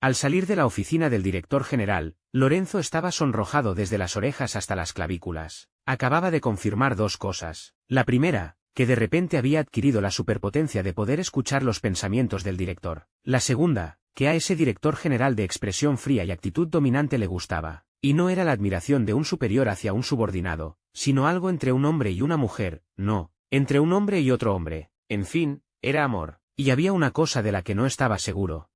Al salir de la oficina del director general, Lorenzo estaba sonrojado desde las orejas hasta las clavículas. Acababa de confirmar dos cosas. La primera, que de repente había adquirido la superpotencia de poder escuchar los pensamientos del director. La segunda, que a ese director general de expresión fría y actitud dominante le gustaba. Y no era la admiración de un superior hacia un subordinado, sino algo entre un hombre y una mujer, no, entre un hombre y otro hombre. En fin, era amor. Y había una cosa de la que no estaba seguro.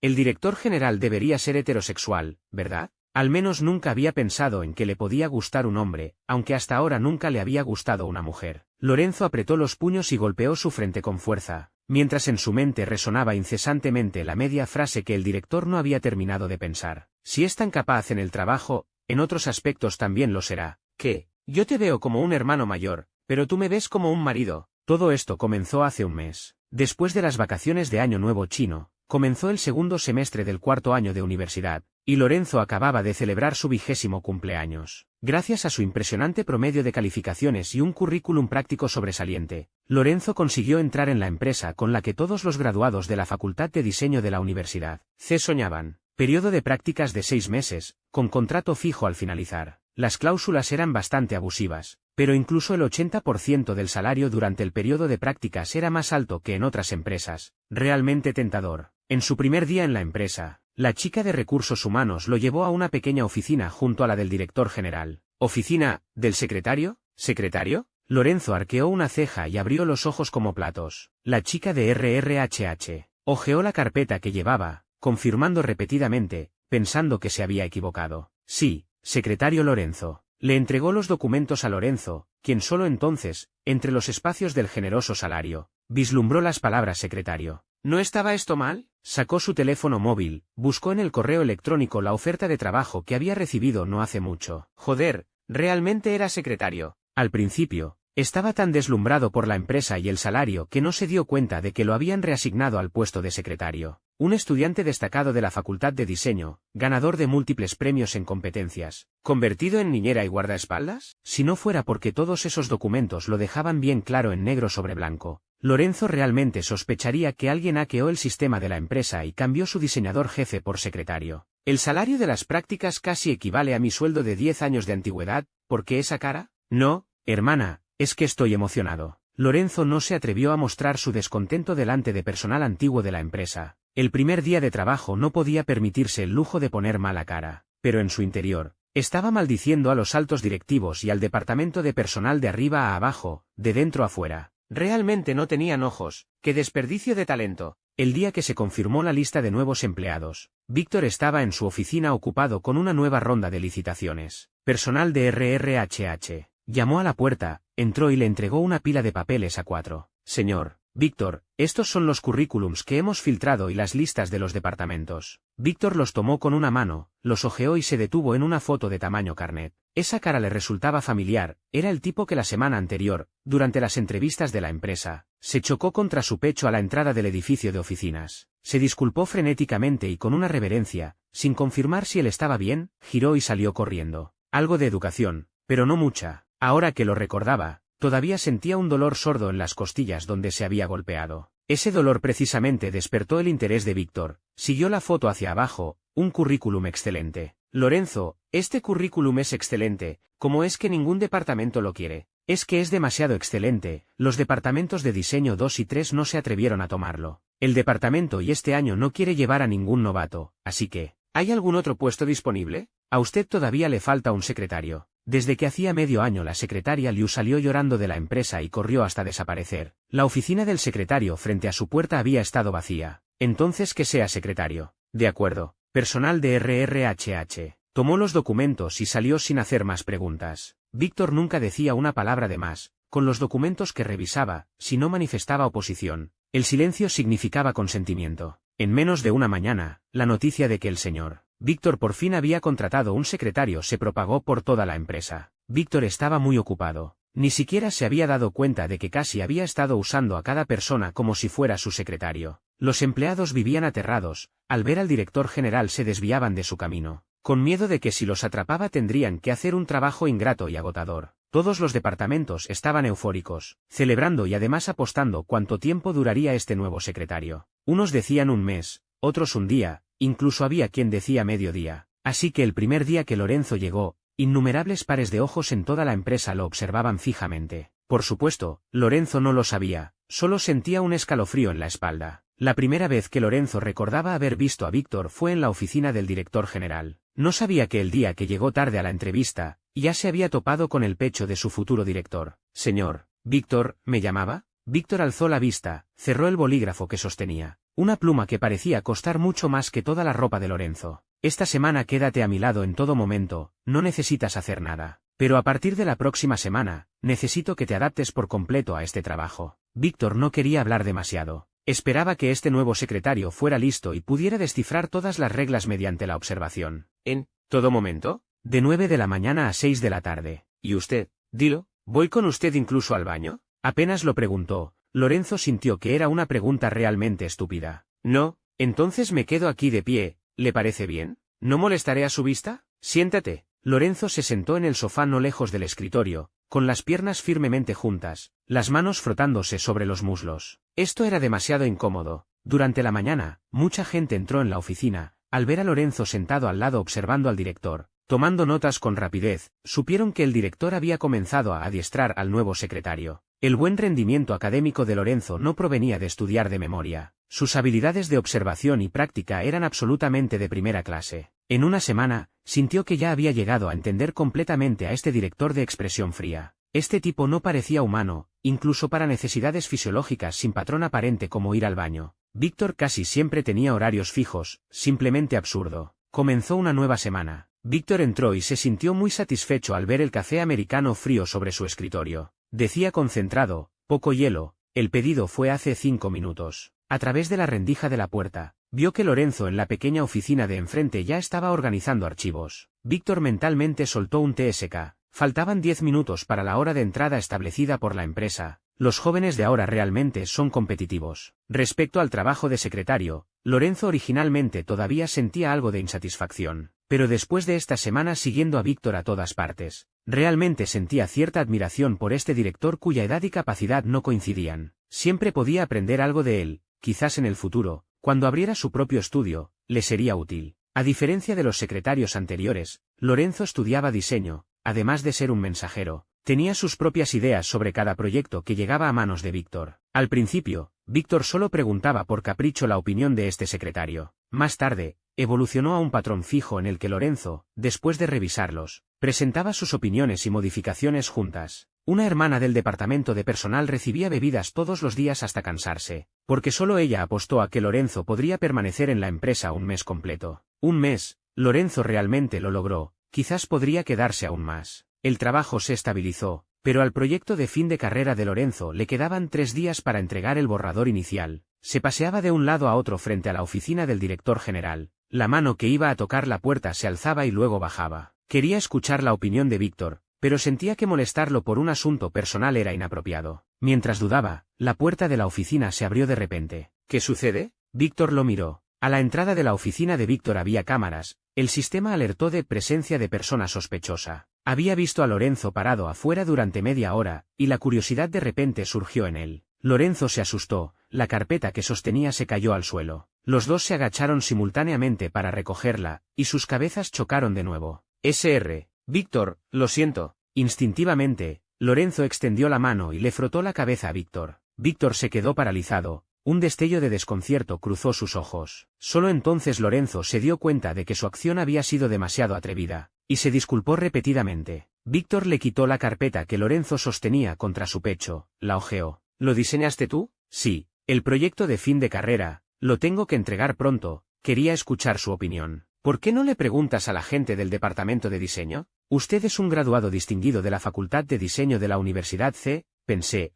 El director general debería ser heterosexual, ¿verdad? Al menos nunca había pensado en que le podía gustar un hombre, aunque hasta ahora nunca le había gustado una mujer. Lorenzo apretó los puños y golpeó su frente con fuerza, mientras en su mente resonaba incesantemente la media frase que el director no había terminado de pensar. Si es tan capaz en el trabajo, en otros aspectos también lo será. ¿Qué? Yo te veo como un hermano mayor, pero tú me ves como un marido. Todo esto comenzó hace un mes. Después de las vacaciones de Año Nuevo chino, comenzó el segundo semestre del cuarto año de universidad, y Lorenzo acababa de celebrar su 20º cumpleaños. Gracias a su impresionante promedio de calificaciones y un currículum práctico sobresaliente, Lorenzo consiguió entrar en la empresa con la que todos los graduados de la Facultad de Diseño de la Universidad C soñaban. Periodo de prácticas de 6 meses, con contrato fijo al finalizar. Las cláusulas eran bastante abusivas, pero incluso el 80% del salario durante el periodo de prácticas era más alto que en otras empresas. Realmente tentador. En su primer día en la empresa, la chica de recursos humanos lo llevó a una pequeña oficina junto a la del director general. ¿Oficina del secretario? ¿Secretario? Lorenzo arqueó una ceja y abrió los ojos como platos. La chica de RRHH hojeó la carpeta que llevaba, confirmando repetidamente, pensando que se había equivocado. Sí, secretario Lorenzo. Le entregó los documentos a Lorenzo, quien solo entonces, entre los espacios del generoso salario, vislumbró las palabras secretario. ¿No estaba esto mal? Sacó su teléfono móvil, buscó en el correo electrónico la oferta de trabajo que había recibido no hace mucho. Joder, realmente era secretario. Al principio, estaba tan deslumbrado por la empresa y el salario que no se dio cuenta de que lo habían reasignado al puesto de secretario. Un estudiante destacado de la Facultad de Diseño, ganador de múltiples premios en competencias, ¿convertido en niñera y guardaespaldas? Si no fuera porque todos esos documentos lo dejaban bien claro en negro sobre blanco, Lorenzo realmente sospecharía que alguien hackeó el sistema de la empresa y cambió su diseñador jefe por secretario. El salario de las prácticas casi equivale a mi sueldo de 10 años de antigüedad, ¿por qué esa cara? No, hermana, es que estoy emocionado. Lorenzo no se atrevió a mostrar su descontento delante de personal antiguo de la empresa. El primer día de trabajo no podía permitirse el lujo de poner mala cara, pero en su interior, estaba maldiciendo a los altos directivos y al departamento de personal de arriba a abajo, de dentro a fuera. Realmente no tenían ojos. ¡Qué desperdicio de talento! El día que se confirmó la lista de nuevos empleados, Víctor estaba en su oficina ocupado con una nueva ronda de licitaciones. Personal de RRHH. Llamó a la puerta, entró y le entregó una pila de papeles A4. Señor Víctor, estos son los currículums que hemos filtrado y las listas de los departamentos. Víctor los tomó con una mano, los hojeó y se detuvo en una foto de tamaño carnet. Esa cara le resultaba familiar, era el tipo que la semana anterior, durante las entrevistas de la empresa, se chocó contra su pecho a la entrada del edificio de oficinas. Se disculpó frenéticamente y con una reverencia, sin confirmar si él estaba bien, giró y salió corriendo. Algo de educación, pero no mucha. Ahora que lo recordaba, todavía sentía un dolor sordo en las costillas donde se había golpeado. Ese dolor precisamente despertó el interés de Víctor. Siguió la foto hacia abajo, un currículum excelente. Lorenzo, este currículum es excelente, ¿cómo es que ningún departamento lo quiere? Es que es demasiado excelente, los departamentos de diseño 2 y 3 no se atrevieron a tomarlo. El departamento y este año no quiere llevar a ningún novato, así que, ¿hay algún otro puesto disponible? A usted todavía le falta un secretario. Desde que hacía medio año la secretaria Liu salió llorando de la empresa y corrió hasta desaparecer. La oficina del secretario frente a su puerta había estado vacía. Entonces que sea secretario. De acuerdo. Personal de RRHH. Tomó los documentos y salió sin hacer más preguntas. Víctor nunca decía una palabra de más. Con los documentos que revisaba, si no manifestaba oposición, el silencio significaba consentimiento. En menos de una mañana, la noticia de que el señor Víctor por fin había contratado un secretario se propagó por toda la empresa. Víctor estaba muy ocupado. Ni siquiera se había dado cuenta de que casi había estado usando a cada persona como si fuera su secretario. Los empleados vivían aterrados. Al ver al director general se desviaban de su camino, con miedo de que si los atrapaba tendrían que hacer un trabajo ingrato y agotador. Todos los departamentos estaban eufóricos, celebrando y además apostando cuánto tiempo duraría este nuevo secretario. Unos decían un mes, otros un día, incluso había quien decía mediodía. Así que el primer día que Lorenzo llegó, innumerables pares de ojos en toda la empresa lo observaban fijamente. Por supuesto, Lorenzo no lo sabía, solo sentía un escalofrío en la espalda. La primera vez que Lorenzo recordaba haber visto a Víctor fue en la oficina del director general. No sabía que el día que llegó tarde a la entrevista, ya se había topado con el pecho de su futuro director. Señor, Víctor, ¿me llamaba? Víctor alzó la vista, cerró el bolígrafo que sostenía. Una pluma que parecía costar mucho más que toda la ropa de Lorenzo. Esta semana quédate a mi lado en todo momento, no necesitas hacer nada. Pero a partir de la próxima semana, necesito que te adaptes por completo a este trabajo. Víctor no quería hablar demasiado. Esperaba que este nuevo secretario fuera listo y pudiera descifrar todas las reglas mediante la observación. ¿En todo momento? De 9 de la mañana a 6 de la tarde. ¿Y usted? Dilo, ¿voy con usted incluso al baño? Apenas lo preguntó, Lorenzo sintió que era una pregunta realmente estúpida. No, entonces me quedo aquí de pie, ¿le parece bien? ¿No molestaré a su vista? Siéntate. Lorenzo se sentó en el sofá no lejos del escritorio, con las piernas firmemente juntas, las manos frotándose sobre los muslos. Esto era demasiado incómodo. Durante la mañana, mucha gente entró en la oficina. Al ver a Lorenzo sentado al lado observando al director, tomando notas con rapidez, supieron que el director había comenzado a adiestrar al nuevo secretario. El buen rendimiento académico de Lorenzo no provenía de estudiar de memoria. Sus habilidades de observación y práctica eran absolutamente de primera clase. En una semana, sintió que ya había llegado a entender completamente a este director de expresión fría. Este tipo no parecía humano, incluso para necesidades fisiológicas sin patrón aparente como ir al baño. Víctor casi siempre tenía horarios fijos, simplemente absurdo. Comenzó una nueva semana. Víctor entró y se sintió muy satisfecho al ver el café americano frío sobre su escritorio. Decía concentrado, poco hielo, el pedido fue hace 5 minutos. A través de la rendija de la puerta, vio que Lorenzo en la pequeña oficina de enfrente ya estaba organizando archivos. Víctor mentalmente soltó un TSK. Faltaban 10 minutos para la hora de entrada establecida por la empresa. Los jóvenes de ahora realmente son competitivos. Respecto al trabajo de secretario, Lorenzo originalmente todavía sentía algo de insatisfacción, pero después de esta semana siguiendo a Víctor a todas partes, realmente sentía cierta admiración por este director cuya edad y capacidad no coincidían. Siempre podía aprender algo de él, quizás en el futuro, cuando abriera su propio estudio, le sería útil. A diferencia de los secretarios anteriores, Lorenzo estudiaba diseño, además de ser un mensajero. Tenía sus propias ideas sobre cada proyecto que llegaba a manos de Víctor. Al principio, Víctor solo preguntaba por capricho la opinión de este secretario. Más tarde, evolucionó a un patrón fijo en el que Lorenzo, después de revisarlos, presentaba sus opiniones y modificaciones juntas. Una hermana del departamento de personal recibía bebidas todos los días hasta cansarse, porque solo ella apostó a que Lorenzo podría permanecer en la empresa un mes completo. Un mes, Lorenzo realmente lo logró, quizás podría quedarse aún más. El trabajo se estabilizó, pero al proyecto de fin de carrera de Lorenzo le quedaban 3 días para entregar el borrador inicial. Se paseaba de un lado a otro frente a la oficina del director general. La mano que iba a tocar la puerta se alzaba y luego bajaba. Quería escuchar la opinión de Víctor, pero sentía que molestarlo por un asunto personal era inapropiado. Mientras dudaba, la puerta de la oficina se abrió de repente. ¿Qué sucede? Víctor lo miró. A la entrada de la oficina de Víctor había cámaras. El sistema alertó de presencia de persona sospechosa. Había visto a Lorenzo parado afuera durante media hora, y la curiosidad de repente surgió en él. Lorenzo se asustó, la carpeta que sostenía se cayó al suelo. Los dos se agacharon simultáneamente para recogerla, y sus cabezas chocaron de nuevo. Sr. Víctor, lo siento. Instintivamente, Lorenzo extendió la mano y le frotó la cabeza a Víctor. Víctor se quedó paralizado. Un destello de desconcierto cruzó sus ojos. Solo entonces Lorenzo se dio cuenta de que su acción había sido demasiado atrevida, y se disculpó repetidamente. Víctor le quitó la carpeta que Lorenzo sostenía contra su pecho, la hojeó. ¿Lo diseñaste tú? Sí, el proyecto de fin de carrera, lo tengo que entregar pronto. Quería escuchar su opinión. ¿Por qué no le preguntas a la gente del departamento de diseño? Usted es un graduado distinguido de la Facultad de Diseño de la Universidad C. Pensé,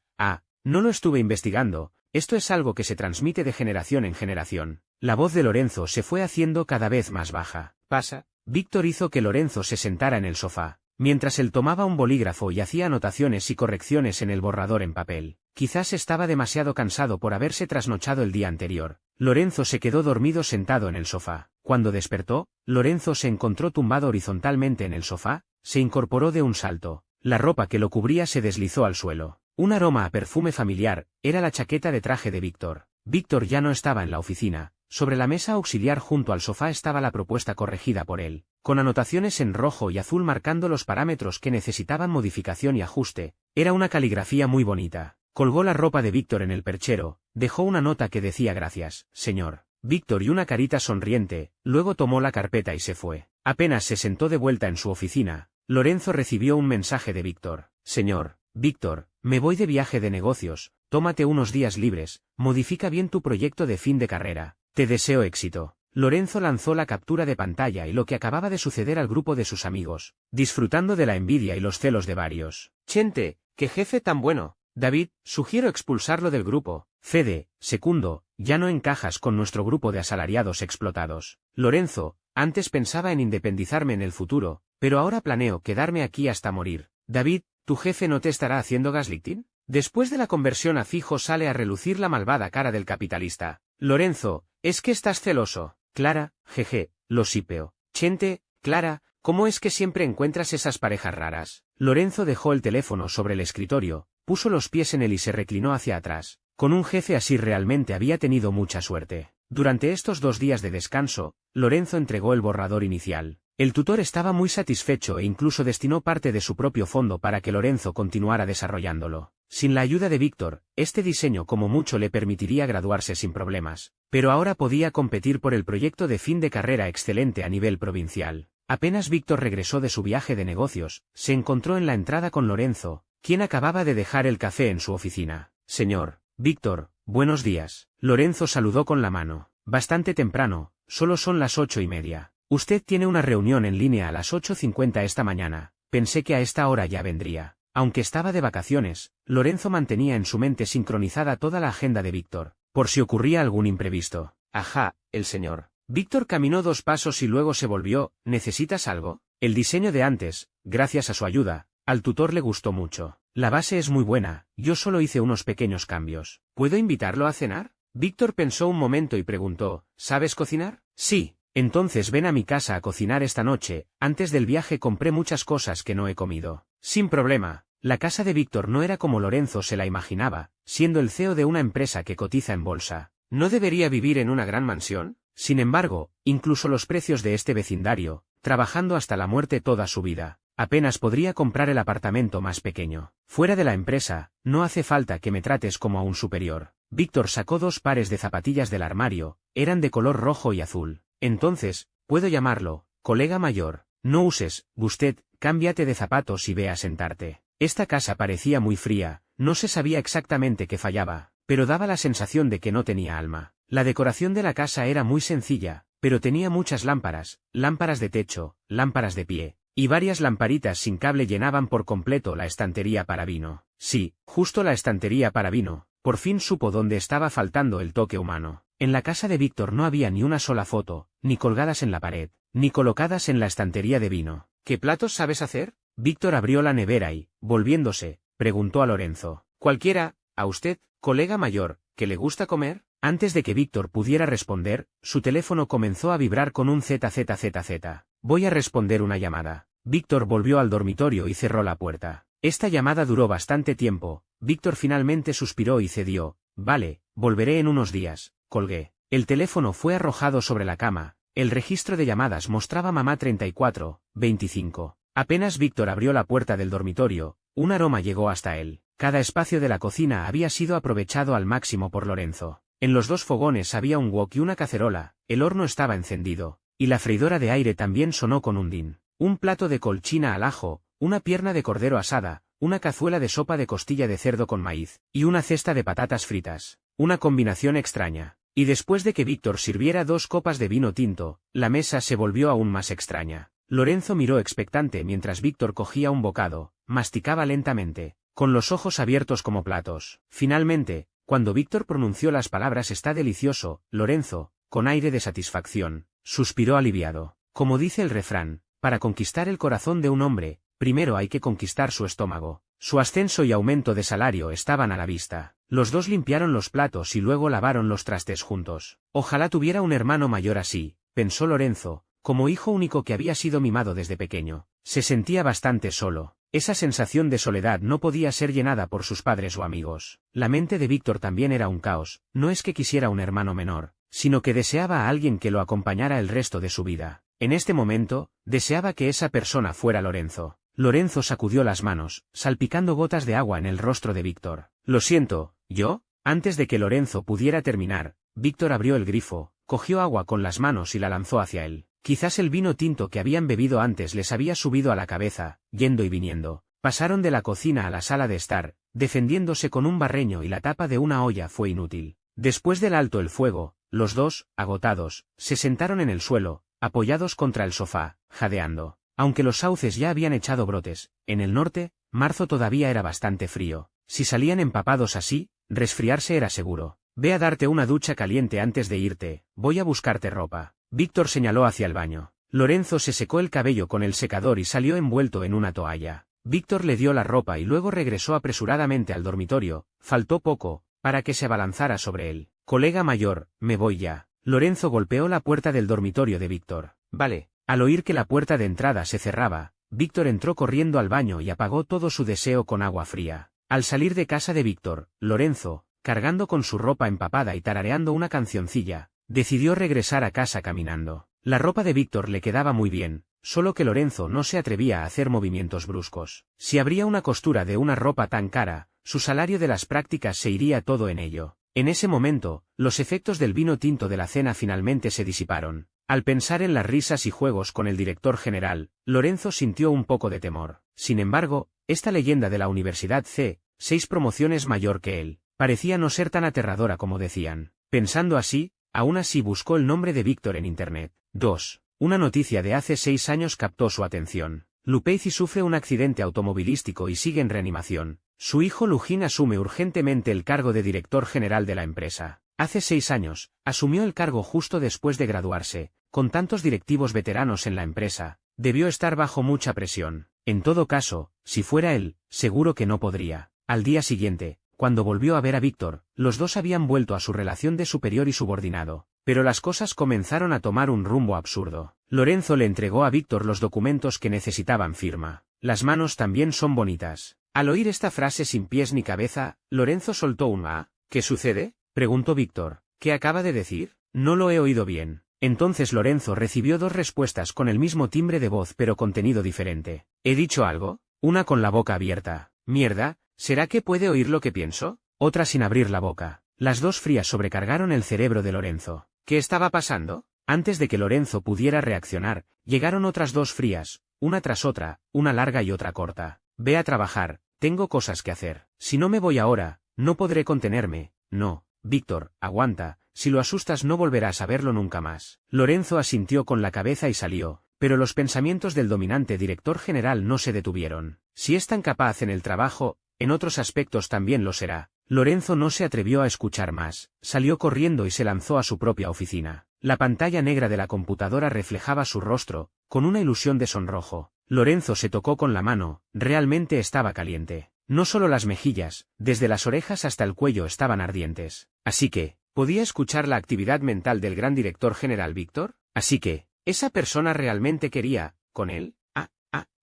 no lo estuve investigando. Esto es algo que se transmite de generación en generación. La voz de Lorenzo se fue haciendo cada vez más baja. Pasa. Víctor hizo que Lorenzo se sentara en el sofá, mientras él tomaba un bolígrafo y hacía anotaciones y correcciones en el borrador en papel. Quizás estaba demasiado cansado por haberse trasnochado el día anterior. Lorenzo se quedó dormido sentado en el sofá. Cuando despertó, Lorenzo se encontró tumbado horizontalmente en el sofá, se incorporó de un salto. La ropa que lo cubría se deslizó al suelo. Un aroma a perfume familiar, era la chaqueta de traje de Víctor. Víctor ya no estaba en la oficina, Sobre la mesa auxiliar junto al sofá estaba la propuesta corregida por él, con anotaciones en rojo y azul marcando los parámetros que necesitaban modificación y ajuste. Era una caligrafía muy bonita. Colgó la ropa de Víctor en el perchero, dejó una nota que decía gracias, señor Víctor y una carita sonriente, luego tomó la carpeta y se fue. Apenas se sentó de vuelta en su oficina, Lorenzo recibió un mensaje de Víctor. Señor Víctor, me voy de viaje de negocios, tómate unos días libres, modifica bien tu proyecto de fin de carrera, te deseo éxito. Lorenzo lanzó la captura de pantalla y lo que acababa de suceder al grupo de sus amigos, disfrutando de la envidia y los celos de varios. Chente, qué jefe tan bueno. David, sugiero expulsarlo del grupo. Fede, secundo, ya no encajas con nuestro grupo de asalariados explotados. Lorenzo, antes pensaba en independizarme en el futuro, pero ahora planeo quedarme aquí hasta morir. David, ¿tu jefe no te estará haciendo gaslighting? Después de la conversión a fijo sale a relucir la malvada cara del capitalista. Lorenzo, es que estás celoso. Clara, jeje, lo sipeo. Chente, Clara, ¿cómo es que siempre encuentras esas parejas raras? Lorenzo dejó el teléfono sobre el escritorio, puso los pies en él y se reclinó hacia atrás. Con un jefe así realmente había tenido mucha suerte. Durante estos 2 días de descanso, Lorenzo entregó el borrador inicial. El tutor estaba muy satisfecho e incluso destinó parte de su propio fondo para que Lorenzo continuara desarrollándolo. Sin la ayuda de Víctor, este diseño como mucho le permitiría graduarse sin problemas, pero ahora podía competir por el proyecto de fin de carrera excelente a nivel provincial. Apenas Víctor regresó de su viaje de negocios, se encontró en la entrada con Lorenzo, quien acababa de dejar el café en su oficina. Señor Víctor, buenos días. Lorenzo saludó con la mano. Bastante temprano, solo son las 8:30. Usted tiene una reunión en línea a las 8:50 esta mañana. Pensé que a esta hora ya vendría. Aunque estaba de vacaciones, Lorenzo mantenía en su mente sincronizada toda la agenda de Víctor, por si ocurría algún imprevisto. Ajá, el señor Víctor caminó 2 pasos y luego se volvió. ¿Necesitas algo? El diseño de antes, gracias a su ayuda, al tutor le gustó mucho. La base es muy buena, yo solo hice unos pequeños cambios. ¿Puedo invitarlo a cenar? Víctor pensó un momento y preguntó, ¿sabes cocinar? Sí, entonces ven a mi casa a cocinar esta noche. Antes del viaje compré muchas cosas que no he comido. Sin problema. La casa de Víctor no era como Lorenzo se la imaginaba, siendo el CEO de una empresa que cotiza en bolsa. ¿No debería vivir en una gran mansión? Sin embargo, incluso los precios de este vecindario, trabajando hasta la muerte toda su vida, apenas podría comprar el apartamento más pequeño. Fuera de la empresa, no hace falta que me trates como a un superior. Víctor sacó 2 pares de zapatillas del armario, eran de color rojo y azul. Entonces, puedo llamarlo, colega mayor. No uses, Gustet, cámbiate de zapatos y ve a sentarte. Esta casa parecía muy fría, no se sabía exactamente qué fallaba, pero daba la sensación de que no tenía alma. La decoración de la casa era muy sencilla, pero tenía muchas lámparas de techo, lámparas de pie, y varias lamparitas sin cable llenaban por completo la estantería para vino. Sí, justo la estantería para vino. Por fin supo dónde estaba faltando el toque humano. En la casa de Víctor no había ni una sola foto, ni colgadas en la pared, ni colocadas en la estantería de vino. ¿Qué platos sabes hacer? Víctor abrió la nevera y, volviéndose, preguntó a Lorenzo. Cualquiera, a usted, colega mayor, ¿que le gusta comer? Antes de que Víctor pudiera responder, su teléfono comenzó a vibrar con un ZZZZ. Voy a responder una llamada. Víctor volvió al dormitorio y cerró la puerta. Esta llamada duró bastante tiempo. Víctor finalmente suspiró y cedió. Vale, volveré en unos días. Colgué. El teléfono fue arrojado sobre la cama. El registro de llamadas mostraba mamá 34-25. Apenas Víctor abrió la puerta del dormitorio, un aroma llegó hasta él. Cada espacio de la cocina había sido aprovechado al máximo por Lorenzo. En los 2 fogones había un wok y una cacerola, el horno estaba encendido, y la freidora de aire también sonó con un din. Un plato de colchina al ajo, una pierna de cordero asada, una cazuela de sopa de costilla de cerdo con maíz, y una cesta de patatas fritas. Una combinación extraña. Y después de que Víctor sirviera 2 copas de vino tinto, la mesa se volvió aún más extraña. Lorenzo miró expectante mientras Víctor cogía un bocado, masticaba lentamente, con los ojos abiertos como platos. Finalmente, cuando Víctor pronunció las palabras «está delicioso», Lorenzo, con aire de satisfacción, suspiró aliviado. Como dice el refrán, para conquistar el corazón de un hombre, primero hay que conquistar su estómago. Su ascenso y aumento de salario estaban a la vista. Los 2 limpiaron los platos y luego lavaron los trastes juntos. Ojalá tuviera un hermano mayor así, pensó Lorenzo, como hijo único que había sido mimado desde pequeño. Se sentía bastante solo. Esa sensación de soledad no podía ser llenada por sus padres o amigos. La mente de Víctor también era un caos. No es que quisiera un hermano menor, sino que deseaba a alguien que lo acompañara el resto de su vida. En este momento, deseaba que esa persona fuera Lorenzo. Lorenzo sacudió las manos, salpicando gotas de agua en el rostro de Víctor. Lo siento, ¿yo? Antes de que Lorenzo pudiera terminar, Víctor abrió el grifo, cogió agua con las manos y la lanzó hacia él. Quizás el vino tinto que habían bebido antes les había subido a la cabeza, yendo y viniendo. Pasaron de la cocina a la sala de estar, defendiéndose con un barreño y la tapa de una olla fue inútil. Después del alto el fuego, los dos, agotados, se sentaron en el suelo, apoyados contra el sofá, jadeando. Aunque los sauces ya habían echado brotes, en el norte, marzo todavía era bastante frío. Si salían empapados así, resfriarse era seguro. Ve a darte una ducha caliente antes de irte, voy a buscarte ropa. Víctor señaló hacia el baño. Lorenzo se secó el cabello con el secador y salió envuelto en una toalla. Víctor le dio la ropa y luego regresó apresuradamente al dormitorio, faltó poco, para que se abalanzara sobre él. Colega mayor, me voy ya. Lorenzo golpeó la puerta del dormitorio de Víctor. Vale. Al oír que la puerta de entrada se cerraba, Víctor entró corriendo al baño y apagó todo su deseo con agua fría. Al salir de casa de Víctor, Lorenzo, cargando con su ropa empapada y tarareando una cancioncilla, decidió regresar a casa caminando. La ropa de Víctor le quedaba muy bien, solo que Lorenzo no se atrevía a hacer movimientos bruscos. Si abría una costura de una ropa tan cara, su salario de las prácticas se iría todo en ello. En ese momento, los efectos del vino tinto de la cena finalmente se disiparon. Al pensar en las risas y juegos con el director general, Lorenzo sintió un poco de temor. Sin embargo, esta leyenda de la Universidad C, 6 promociones mayor que él, parecía no ser tan aterradora como decían. Pensando así, aún así buscó el nombre de Víctor en Internet. 2. Una noticia de hace 6 años captó su atención. Lupeizi sufre un accidente automovilístico y sigue en reanimación. Su hijo Lujín asume urgentemente el cargo de director general de la empresa. Hace 6 años, asumió el cargo justo después de graduarse. Con tantos directivos veteranos en la empresa, debió estar bajo mucha presión. En todo caso, si fuera él, seguro que no podría. Al día siguiente, cuando volvió a ver a Víctor, los dos habían vuelto a su relación de superior y subordinado. Pero las cosas comenzaron a tomar un rumbo absurdo. Lorenzo le entregó a Víctor los documentos que necesitaban firma. Las manos también son bonitas. Al oír esta frase sin pies ni cabeza, Lorenzo soltó un «¿Ah? ¿Qué sucede?», preguntó Víctor. «¿Qué acaba de decir? No lo he oído bien». Entonces Lorenzo recibió 2 respuestas con el mismo timbre de voz pero contenido diferente. ¿He dicho algo? Una con la boca abierta. «Mierda, ¿será que puede oír lo que pienso?». Otra sin abrir la boca. Las 2 frías sobrecargaron el cerebro de Lorenzo. ¿Qué estaba pasando? Antes de que Lorenzo pudiera reaccionar, llegaron otras 2 frías, una tras otra, una larga y otra corta. «Ve a trabajar, tengo cosas que hacer. Si no me voy ahora, no podré contenerme». «No, Víctor, aguanta. Si lo asustas no volverás a verlo nunca más». Lorenzo asintió con la cabeza y salió, pero los pensamientos del dominante director general no se detuvieron. Si es tan capaz en el trabajo, en otros aspectos también lo será. Lorenzo no se atrevió a escuchar más, salió corriendo y se lanzó a su propia oficina. La pantalla negra de la computadora reflejaba su rostro, con una ilusión de sonrojo. Lorenzo se tocó con la mano, realmente estaba caliente. No solo las mejillas, desde las orejas hasta el cuello estaban ardientes. Así que, ¿podía escuchar la actividad mental del gran director general Víctor? Así que, ¿esa persona realmente quería, con él?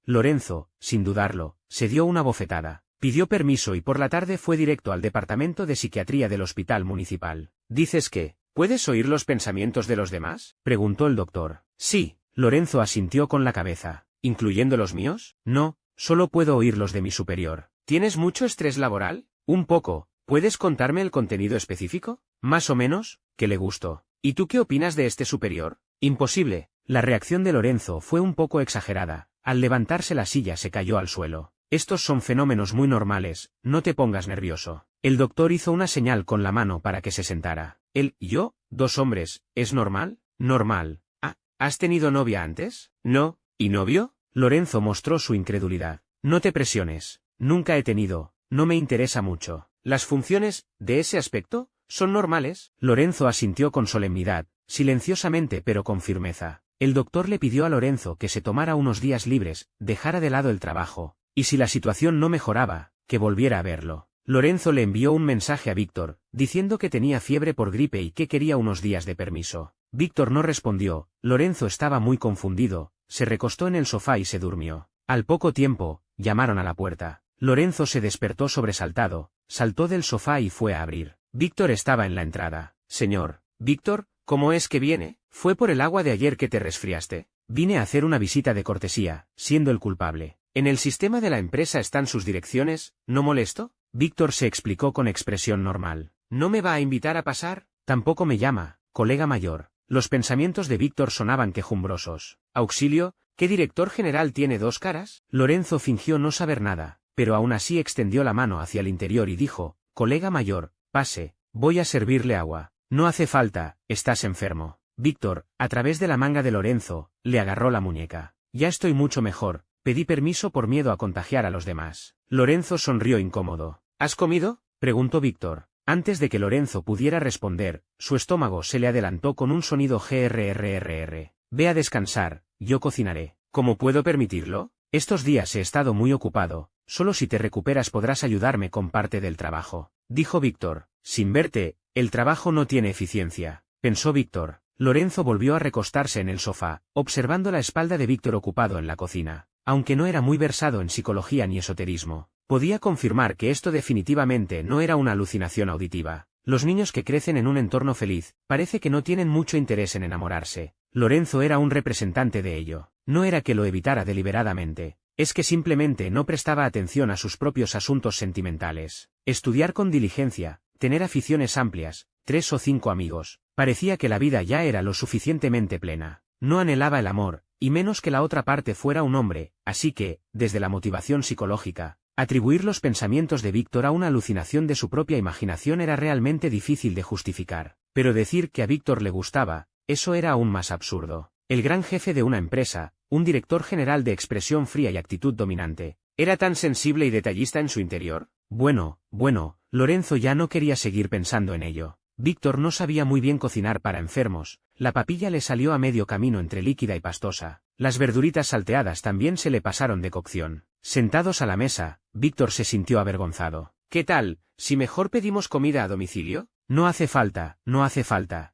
Lorenzo, sin dudarlo, se dio una bofetada. Pidió permiso y por la tarde fue directo al departamento de psiquiatría del hospital municipal. «¿Dices que puedes oír los pensamientos de los demás?», preguntó el doctor. «Sí», Lorenzo asintió con la cabeza. «¿Incluyendo los míos?». «No, solo puedo oír los de mi superior». «¿Tienes mucho estrés laboral?». «Un poco. ¿Puedes contarme el contenido específico?». «Más o menos, que le gustó». «¿Y tú qué opinas de este superior?». «Imposible». La reacción de Lorenzo fue un poco exagerada. Al levantarse la silla se cayó al suelo. «Estos son fenómenos muy normales, no te pongas nervioso». El doctor hizo una señal con la mano para que se sentara. «Él y yo, 2 hombres, ¿es normal?». «Normal». ¿Has tenido novia antes?». «No». ¿Y novio?». Lorenzo mostró su incredulidad. «No te presiones. Nunca he tenido, no me interesa mucho». «¿Las funciones, de ese aspecto, son normales?». Lorenzo asintió con solemnidad, silenciosamente pero con firmeza. El doctor le pidió a Lorenzo que se tomara unos días libres, dejara de lado el trabajo. Y si la situación no mejoraba, que volviera a verlo. Lorenzo le envió un mensaje a Víctor, diciendo que tenía fiebre por gripe y que quería unos días de permiso. Víctor no respondió, Lorenzo estaba muy confundido, se recostó en el sofá y se durmió. Al poco tiempo, llamaron a la puerta. Lorenzo se despertó sobresaltado, saltó del sofá y fue a abrir. Víctor estaba en la entrada. «Señor, Víctor, ¿Cómo es que viene? ¿Fue por el agua de ayer que te resfriaste? Vine a hacer una visita de cortesía, siendo el culpable. En el sistema de la empresa están sus direcciones, ¿no molesto? Víctor se explicó con expresión normal. ¿No me va a invitar a pasar? Tampoco me llama, colega mayor. Los pensamientos de Víctor sonaban quejumbrosos. Auxilio, ¿qué director general tiene dos caras? Lorenzo fingió no saber nada, pero aún así extendió la mano hacia el interior y dijo, colega mayor, pase, voy a servirle agua. No hace falta, estás enfermo. Víctor, a través de la manga de Lorenzo, le agarró la muñeca. Ya estoy mucho mejor, pedí permiso por miedo a contagiar a los demás. Lorenzo sonrió incómodo. ¿Has comido? Preguntó Víctor. Antes de que Lorenzo pudiera responder, su estómago se le adelantó con un sonido grrrr. Ve a descansar, yo cocinaré. ¿Cómo puedo permitirlo? Estos días he estado muy ocupado, solo si te recuperas podrás ayudarme con parte del trabajo. Dijo Víctor. Sin verte, el trabajo no tiene eficiencia, pensó Víctor. Lorenzo volvió a recostarse en el sofá, observando la espalda de Víctor ocupado en la cocina. Aunque no era muy versado en psicología ni esoterismo, podía confirmar que esto definitivamente no era una alucinación auditiva. Los niños que crecen en un entorno feliz, parece que no tienen mucho interés en enamorarse. Lorenzo era un representante de ello. No era que lo evitara deliberadamente, es que simplemente no prestaba atención a sus propios asuntos sentimentales. Estudiar con diligencia, tener aficiones amplias, 3 o 5 amigos, parecía que la vida ya era lo suficientemente plena. No anhelaba el amor, y menos que la otra parte fuera un hombre, así que, desde la motivación psicológica, atribuir los pensamientos de Víctor a una alucinación de su propia imaginación era realmente difícil de justificar. Pero decir que a Víctor le gustaba, eso era aún más absurdo. El gran jefe de una empresa, un director general de expresión fría y actitud dominante, ¿era tan sensible y detallista en su interior? Bueno, Lorenzo ya no quería seguir pensando en ello. Víctor no sabía muy bien cocinar para enfermos, la papilla le salió a medio camino entre líquida y pastosa, las verduritas salteadas también se le pasaron de cocción. Sentados a la mesa, Víctor se sintió avergonzado. ¿Qué tal, si mejor pedimos comida a domicilio? No hace falta,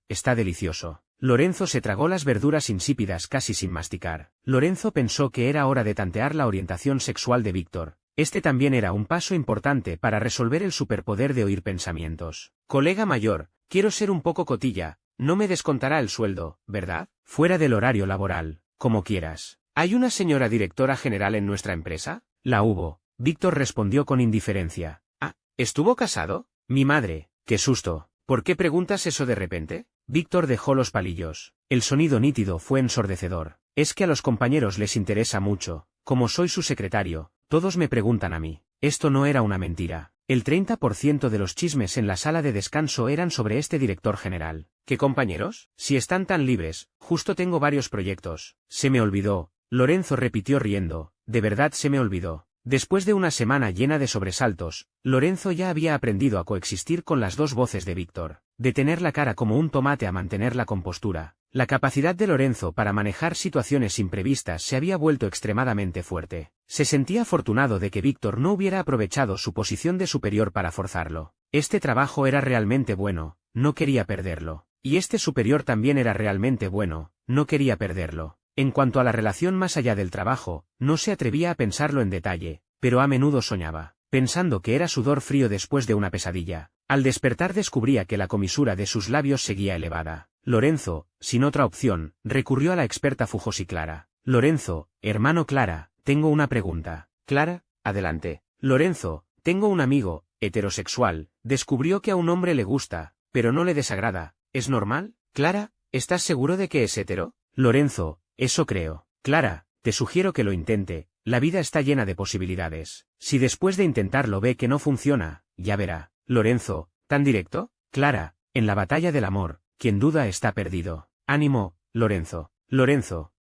está delicioso. Lorenzo se tragó las verduras insípidas casi sin masticar. Lorenzo pensó que era hora de tantear la orientación sexual de Víctor. Este también era un paso importante para resolver el superpoder de oír pensamientos. Colega mayor, quiero ser un poco cotilla, no me descontará el sueldo, ¿verdad? Fuera del horario laboral, como quieras. ¿Hay una señora directora general en nuestra empresa? La hubo. Víctor respondió con indiferencia. Ah, ¿estuvo casado? Mi madre, qué susto. ¿Por qué preguntas eso de repente? Víctor dejó los palillos. El sonido nítido fue ensordecedor. Es que a los compañeros les interesa mucho. Como soy su secretario, todos me preguntan a mí. Esto no era una mentira. El 30% de los chismes en la sala de descanso eran sobre este director general. ¿Qué compañeros? Si están tan libres, justo tengo varios proyectos. Se me olvidó. Lorenzo repitió riendo. De verdad se me olvidó. Después de una semana llena de sobresaltos, Lorenzo ya había aprendido a coexistir con las dos voces de Víctor. De tener la cara como un tomate a mantener la compostura. La capacidad de Lorenzo para manejar situaciones imprevistas se había vuelto extremadamente fuerte. Se sentía afortunado de que Víctor no hubiera aprovechado su posición de superior para forzarlo. Este trabajo era realmente bueno, no quería perderlo. Y este superior también era realmente bueno, no quería perderlo. En cuanto a la relación más allá del trabajo, no se atrevía a pensarlo en detalle, pero a menudo soñaba, pensando que era sudor frío después de una pesadilla. Al despertar descubría que la comisura de sus labios seguía elevada. Lorenzo, sin otra opción, recurrió a la experta Fujosi Clara. Lorenzo, hermano Clara, tengo una pregunta. Clara, adelante. Lorenzo, tengo un amigo, heterosexual, descubrió que a un hombre le gusta, pero no le desagrada. ¿Es normal? Clara, ¿estás seguro de que es hetero? Lorenzo, eso creo. Clara, te sugiero que lo intente, la vida está llena de posibilidades. Si después de intentarlo ve que no funciona, ya verá. Lorenzo, ¿tan directo? Clara, en la batalla del amor, quien duda está perdido. Ánimo, Lorenzo. Lorenzo,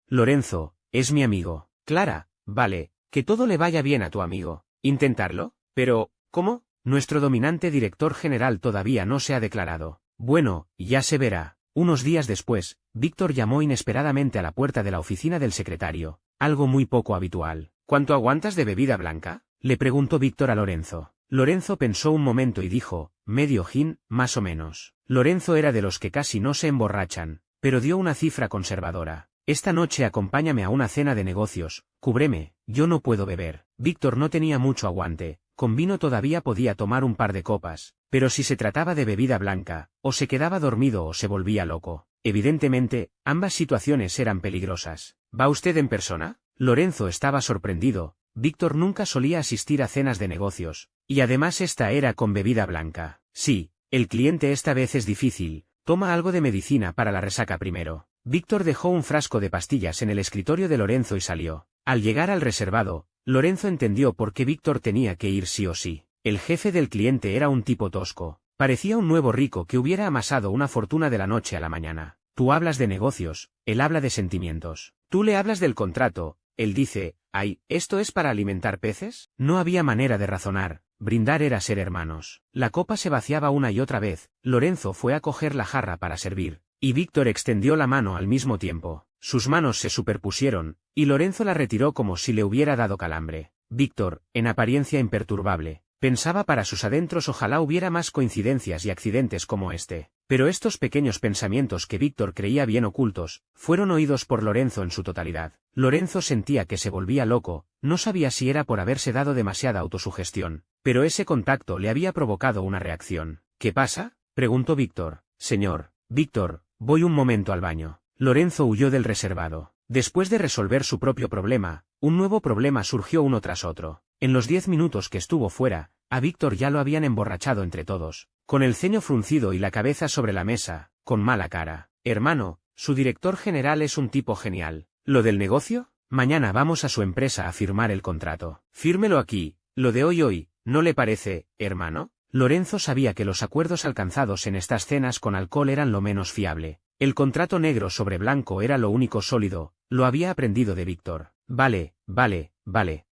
es mi amigo. Clara, vale, que todo le vaya bien a tu amigo. ¿Intentarlo? Pero, ¿cómo? Nuestro dominante director general todavía no se ha declarado. Bueno, ya se verá. Unos días después, Víctor llamó inesperadamente a la puerta de la oficina del secretario, algo muy poco habitual. ¿Cuánto aguantas de bebida blanca? Le preguntó Víctor a Lorenzo. Lorenzo pensó un momento y dijo, medio gin, más o menos. Lorenzo era de los que casi no se emborrachan, pero dio una cifra conservadora. Esta noche acompáñame a una cena de negocios, cúbreme, yo no puedo beber. Víctor no tenía mucho aguante, con vino todavía podía tomar un par de copas, pero si se trataba de bebida blanca, o se quedaba dormido o se volvía loco. Evidentemente, ambas situaciones eran peligrosas. ¿Va usted en persona? Lorenzo estaba sorprendido. Víctor nunca solía asistir a cenas de negocios, y además esta era con bebida blanca. Sí, el cliente esta vez es difícil, toma algo de medicina para la resaca primero. Víctor dejó un frasco de pastillas en el escritorio de Lorenzo y salió. Al llegar al reservado, Lorenzo entendió por qué Víctor tenía que ir sí o sí. El jefe del cliente era un tipo tosco. Parecía un nuevo rico que hubiera amasado una fortuna de la noche a la mañana. Tú hablas de negocios, él habla de sentimientos. Tú le hablas del contrato, él dice, ay, ¿esto es para alimentar peces? No había manera de razonar, brindar era ser hermanos. La copa se vaciaba una y otra vez, Lorenzo fue a coger la jarra para servir, y Víctor extendió la mano al mismo tiempo. Sus manos se superpusieron, y Lorenzo la retiró como si le hubiera dado calambre. Víctor, en apariencia imperturbable, pensaba para sus adentros ojalá hubiera más coincidencias y accidentes como este. Pero estos pequeños pensamientos que Víctor creía bien ocultos, fueron oídos por Lorenzo en su totalidad. Lorenzo sentía que se volvía loco, no sabía si era por haberse dado demasiada autosugestión, pero ese contacto le había provocado una reacción. ¿Qué pasa?, preguntó Víctor. Señor, Víctor, voy un momento al baño. Lorenzo huyó del reservado. Después de resolver su propio problema, un nuevo problema surgió uno tras otro. En los 10 minutos que estuvo fuera, a Víctor ya lo habían emborrachado entre todos, con el ceño fruncido y la cabeza sobre la mesa, con mala cara. Hermano, su director general es un tipo genial. ¿Lo del negocio? Mañana vamos a su empresa a firmar el contrato. Fírmelo aquí, lo de hoy, ¿no le parece, hermano? Lorenzo sabía que los acuerdos alcanzados en estas cenas con alcohol eran lo menos fiable. El contrato negro sobre blanco era lo único sólido, lo había aprendido de Víctor. Vale.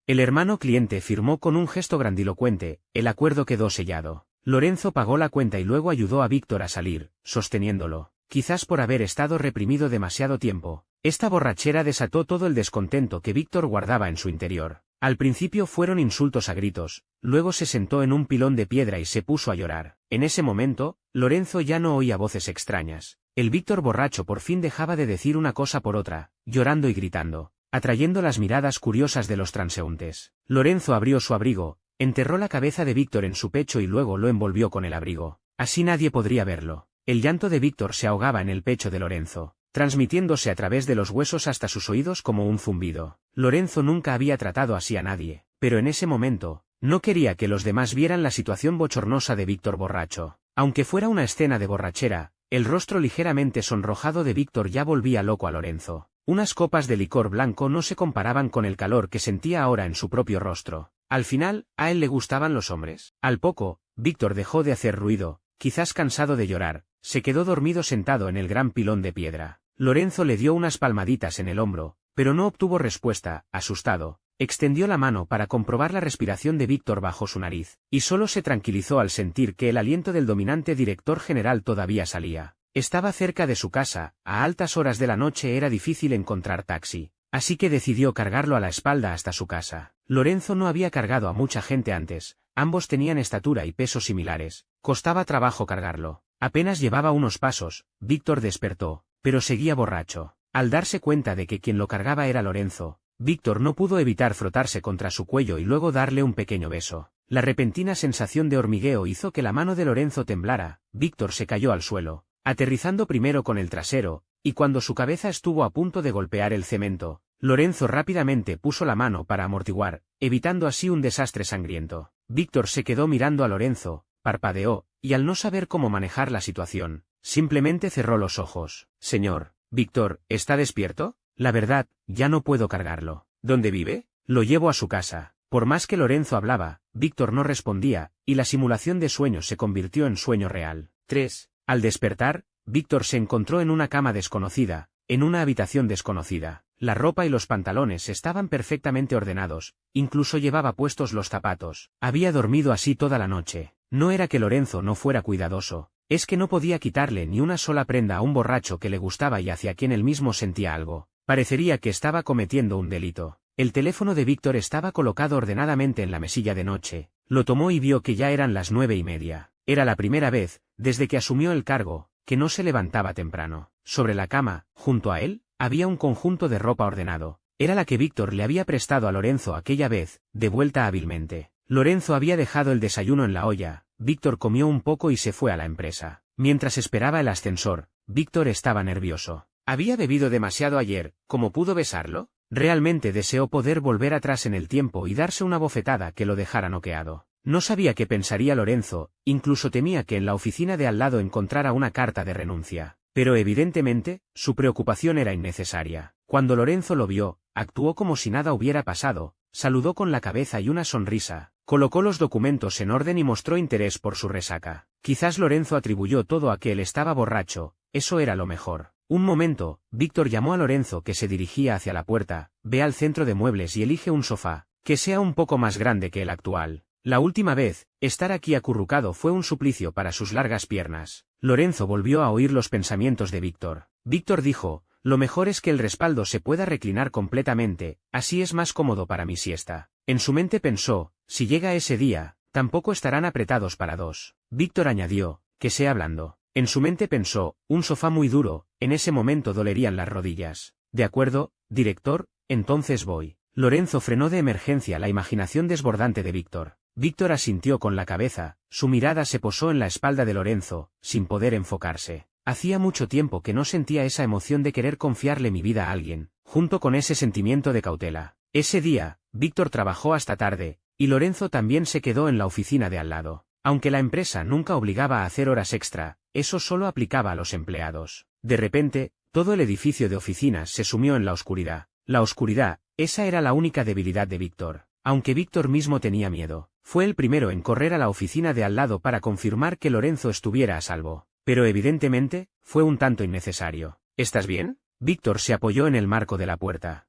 El hermano cliente firmó con un gesto grandilocuente, el acuerdo quedó sellado. Lorenzo pagó la cuenta y luego ayudó a Víctor a salir, sosteniéndolo. Quizás por haber estado reprimido demasiado tiempo, esta borrachera desató todo el descontento que Víctor guardaba en su interior. Al principio fueron insultos a gritos, luego se sentó en un pilón de piedra y se puso a llorar. En ese momento, Lorenzo ya no oía voces extrañas. El Víctor borracho por fin dejaba de decir una cosa por otra, llorando y gritando, atrayendo las miradas curiosas de los transeúntes. Lorenzo abrió su abrigo, enterró la cabeza de Víctor en su pecho y luego lo envolvió con el abrigo. Así nadie podría verlo. El llanto de Víctor se ahogaba en el pecho de Lorenzo, transmitiéndose a través de los huesos hasta sus oídos como un zumbido. Lorenzo nunca había tratado así a nadie, pero en ese momento, no quería que los demás vieran la situación bochornosa de Víctor borracho. Aunque fuera una escena de borrachera, el rostro ligeramente sonrojado de Víctor ya volvía loco a Lorenzo. Unas copas de licor blanco no se comparaban con el calor que sentía ahora en su propio rostro. Al final, ¿a él le gustaban los hombres? Al poco, Víctor dejó de hacer ruido, quizás cansado de llorar, se quedó dormido sentado en el gran pilón de piedra. Lorenzo le dio unas palmaditas en el hombro, pero no obtuvo respuesta. Asustado, extendió la mano para comprobar la respiración de Víctor bajo su nariz, y solo se tranquilizó al sentir que el aliento del dominante director general todavía salía. Estaba cerca de su casa, a altas horas de la noche era difícil encontrar taxi, así que decidió cargarlo a la espalda hasta su casa. Lorenzo no había cargado a mucha gente antes, ambos tenían estatura y peso similares, costaba trabajo cargarlo. Apenas llevaba unos pasos, Víctor despertó, pero seguía borracho. Al darse cuenta de que quien lo cargaba era Lorenzo, Víctor no pudo evitar frotarse contra su cuello y luego darle un pequeño beso. La repentina sensación de hormigueo hizo que la mano de Lorenzo temblara. Víctor se cayó al suelo, aterrizando primero con el trasero, y cuando su cabeza estuvo a punto de golpear el cemento, Lorenzo rápidamente puso la mano para amortiguar, evitando así un desastre sangriento. Víctor se quedó mirando a Lorenzo, parpadeó, y al no saber cómo manejar la situación, simplemente cerró los ojos. Señor, Víctor, ¿está despierto? La verdad, ya no puedo cargarlo. ¿Dónde vive? Lo llevo a su casa. Por más que Lorenzo hablaba, Víctor no respondía, y la simulación de sueño se convirtió en sueño real. 3. Al despertar, Víctor se encontró en una cama desconocida, en una habitación desconocida. La ropa y los pantalones estaban perfectamente ordenados, incluso llevaba puestos los zapatos. Había dormido así toda la noche. No era que Lorenzo no fuera cuidadoso, es que no podía quitarle ni una sola prenda a un borracho que le gustaba y hacia quien él mismo sentía algo. Parecería que estaba cometiendo un delito. El teléfono de Víctor estaba colocado ordenadamente en la mesilla de noche. Lo tomó y vio que ya eran las 9:30. Era la primera vez, desde que asumió el cargo, que no se levantaba temprano. Sobre la cama, junto a él, había un conjunto de ropa ordenado. Era la que Víctor le había prestado a Lorenzo aquella vez, devuelta hábilmente. Lorenzo había dejado el desayuno en la olla. Víctor comió un poco y se fue a la empresa. Mientras esperaba el ascensor, Víctor estaba nervioso. Había bebido demasiado ayer, ¿cómo pudo besarlo? Realmente deseó poder volver atrás en el tiempo y darse una bofetada que lo dejara noqueado. No sabía qué pensaría Lorenzo, incluso temía que en la oficina de al lado encontrara una carta de renuncia. Pero evidentemente, su preocupación era innecesaria. Cuando Lorenzo lo vio, actuó como si nada hubiera pasado, saludó con la cabeza y una sonrisa, colocó los documentos en orden y mostró interés por su resaca. Quizás Lorenzo atribuyó todo a que él estaba borracho, eso era lo mejor. Un momento, Víctor llamó a Lorenzo que se dirigía hacia la puerta, ve al centro de muebles y elige un sofá, que sea un poco más grande que el actual. La última vez, estar aquí acurrucado fue un suplicio para sus largas piernas. Lorenzo volvió a oír los pensamientos de Víctor. Víctor dijo, lo mejor es que el respaldo se pueda reclinar completamente, así es más cómodo para mi siesta. En su mente pensó, si llega ese día, tampoco estarán apretados para dos. Víctor añadió, que sea blando. En su mente pensó, un sofá muy duro, en ese momento dolerían las rodillas. De acuerdo, director, entonces voy. Lorenzo frenó de emergencia la imaginación desbordante de Víctor. Víctor asintió con la cabeza, su mirada se posó en la espalda de Lorenzo, sin poder enfocarse. Hacía mucho tiempo que no sentía esa emoción de querer confiarle mi vida a alguien, junto con ese sentimiento de cautela. Ese día, Víctor trabajó hasta tarde, y Lorenzo también se quedó en la oficina de al lado. Aunque la empresa nunca obligaba a hacer horas extra, eso solo aplicaba a los empleados. De repente, todo el edificio de oficinas se sumió en la oscuridad. La oscuridad, esa era la única debilidad de Víctor. Aunque Víctor mismo tenía miedo, fue el primero en correr a la oficina de al lado para confirmar que Lorenzo estuviera a salvo. Pero evidentemente, fue un tanto innecesario. ¿Estás bien? Víctor se apoyó en el marco de la puerta.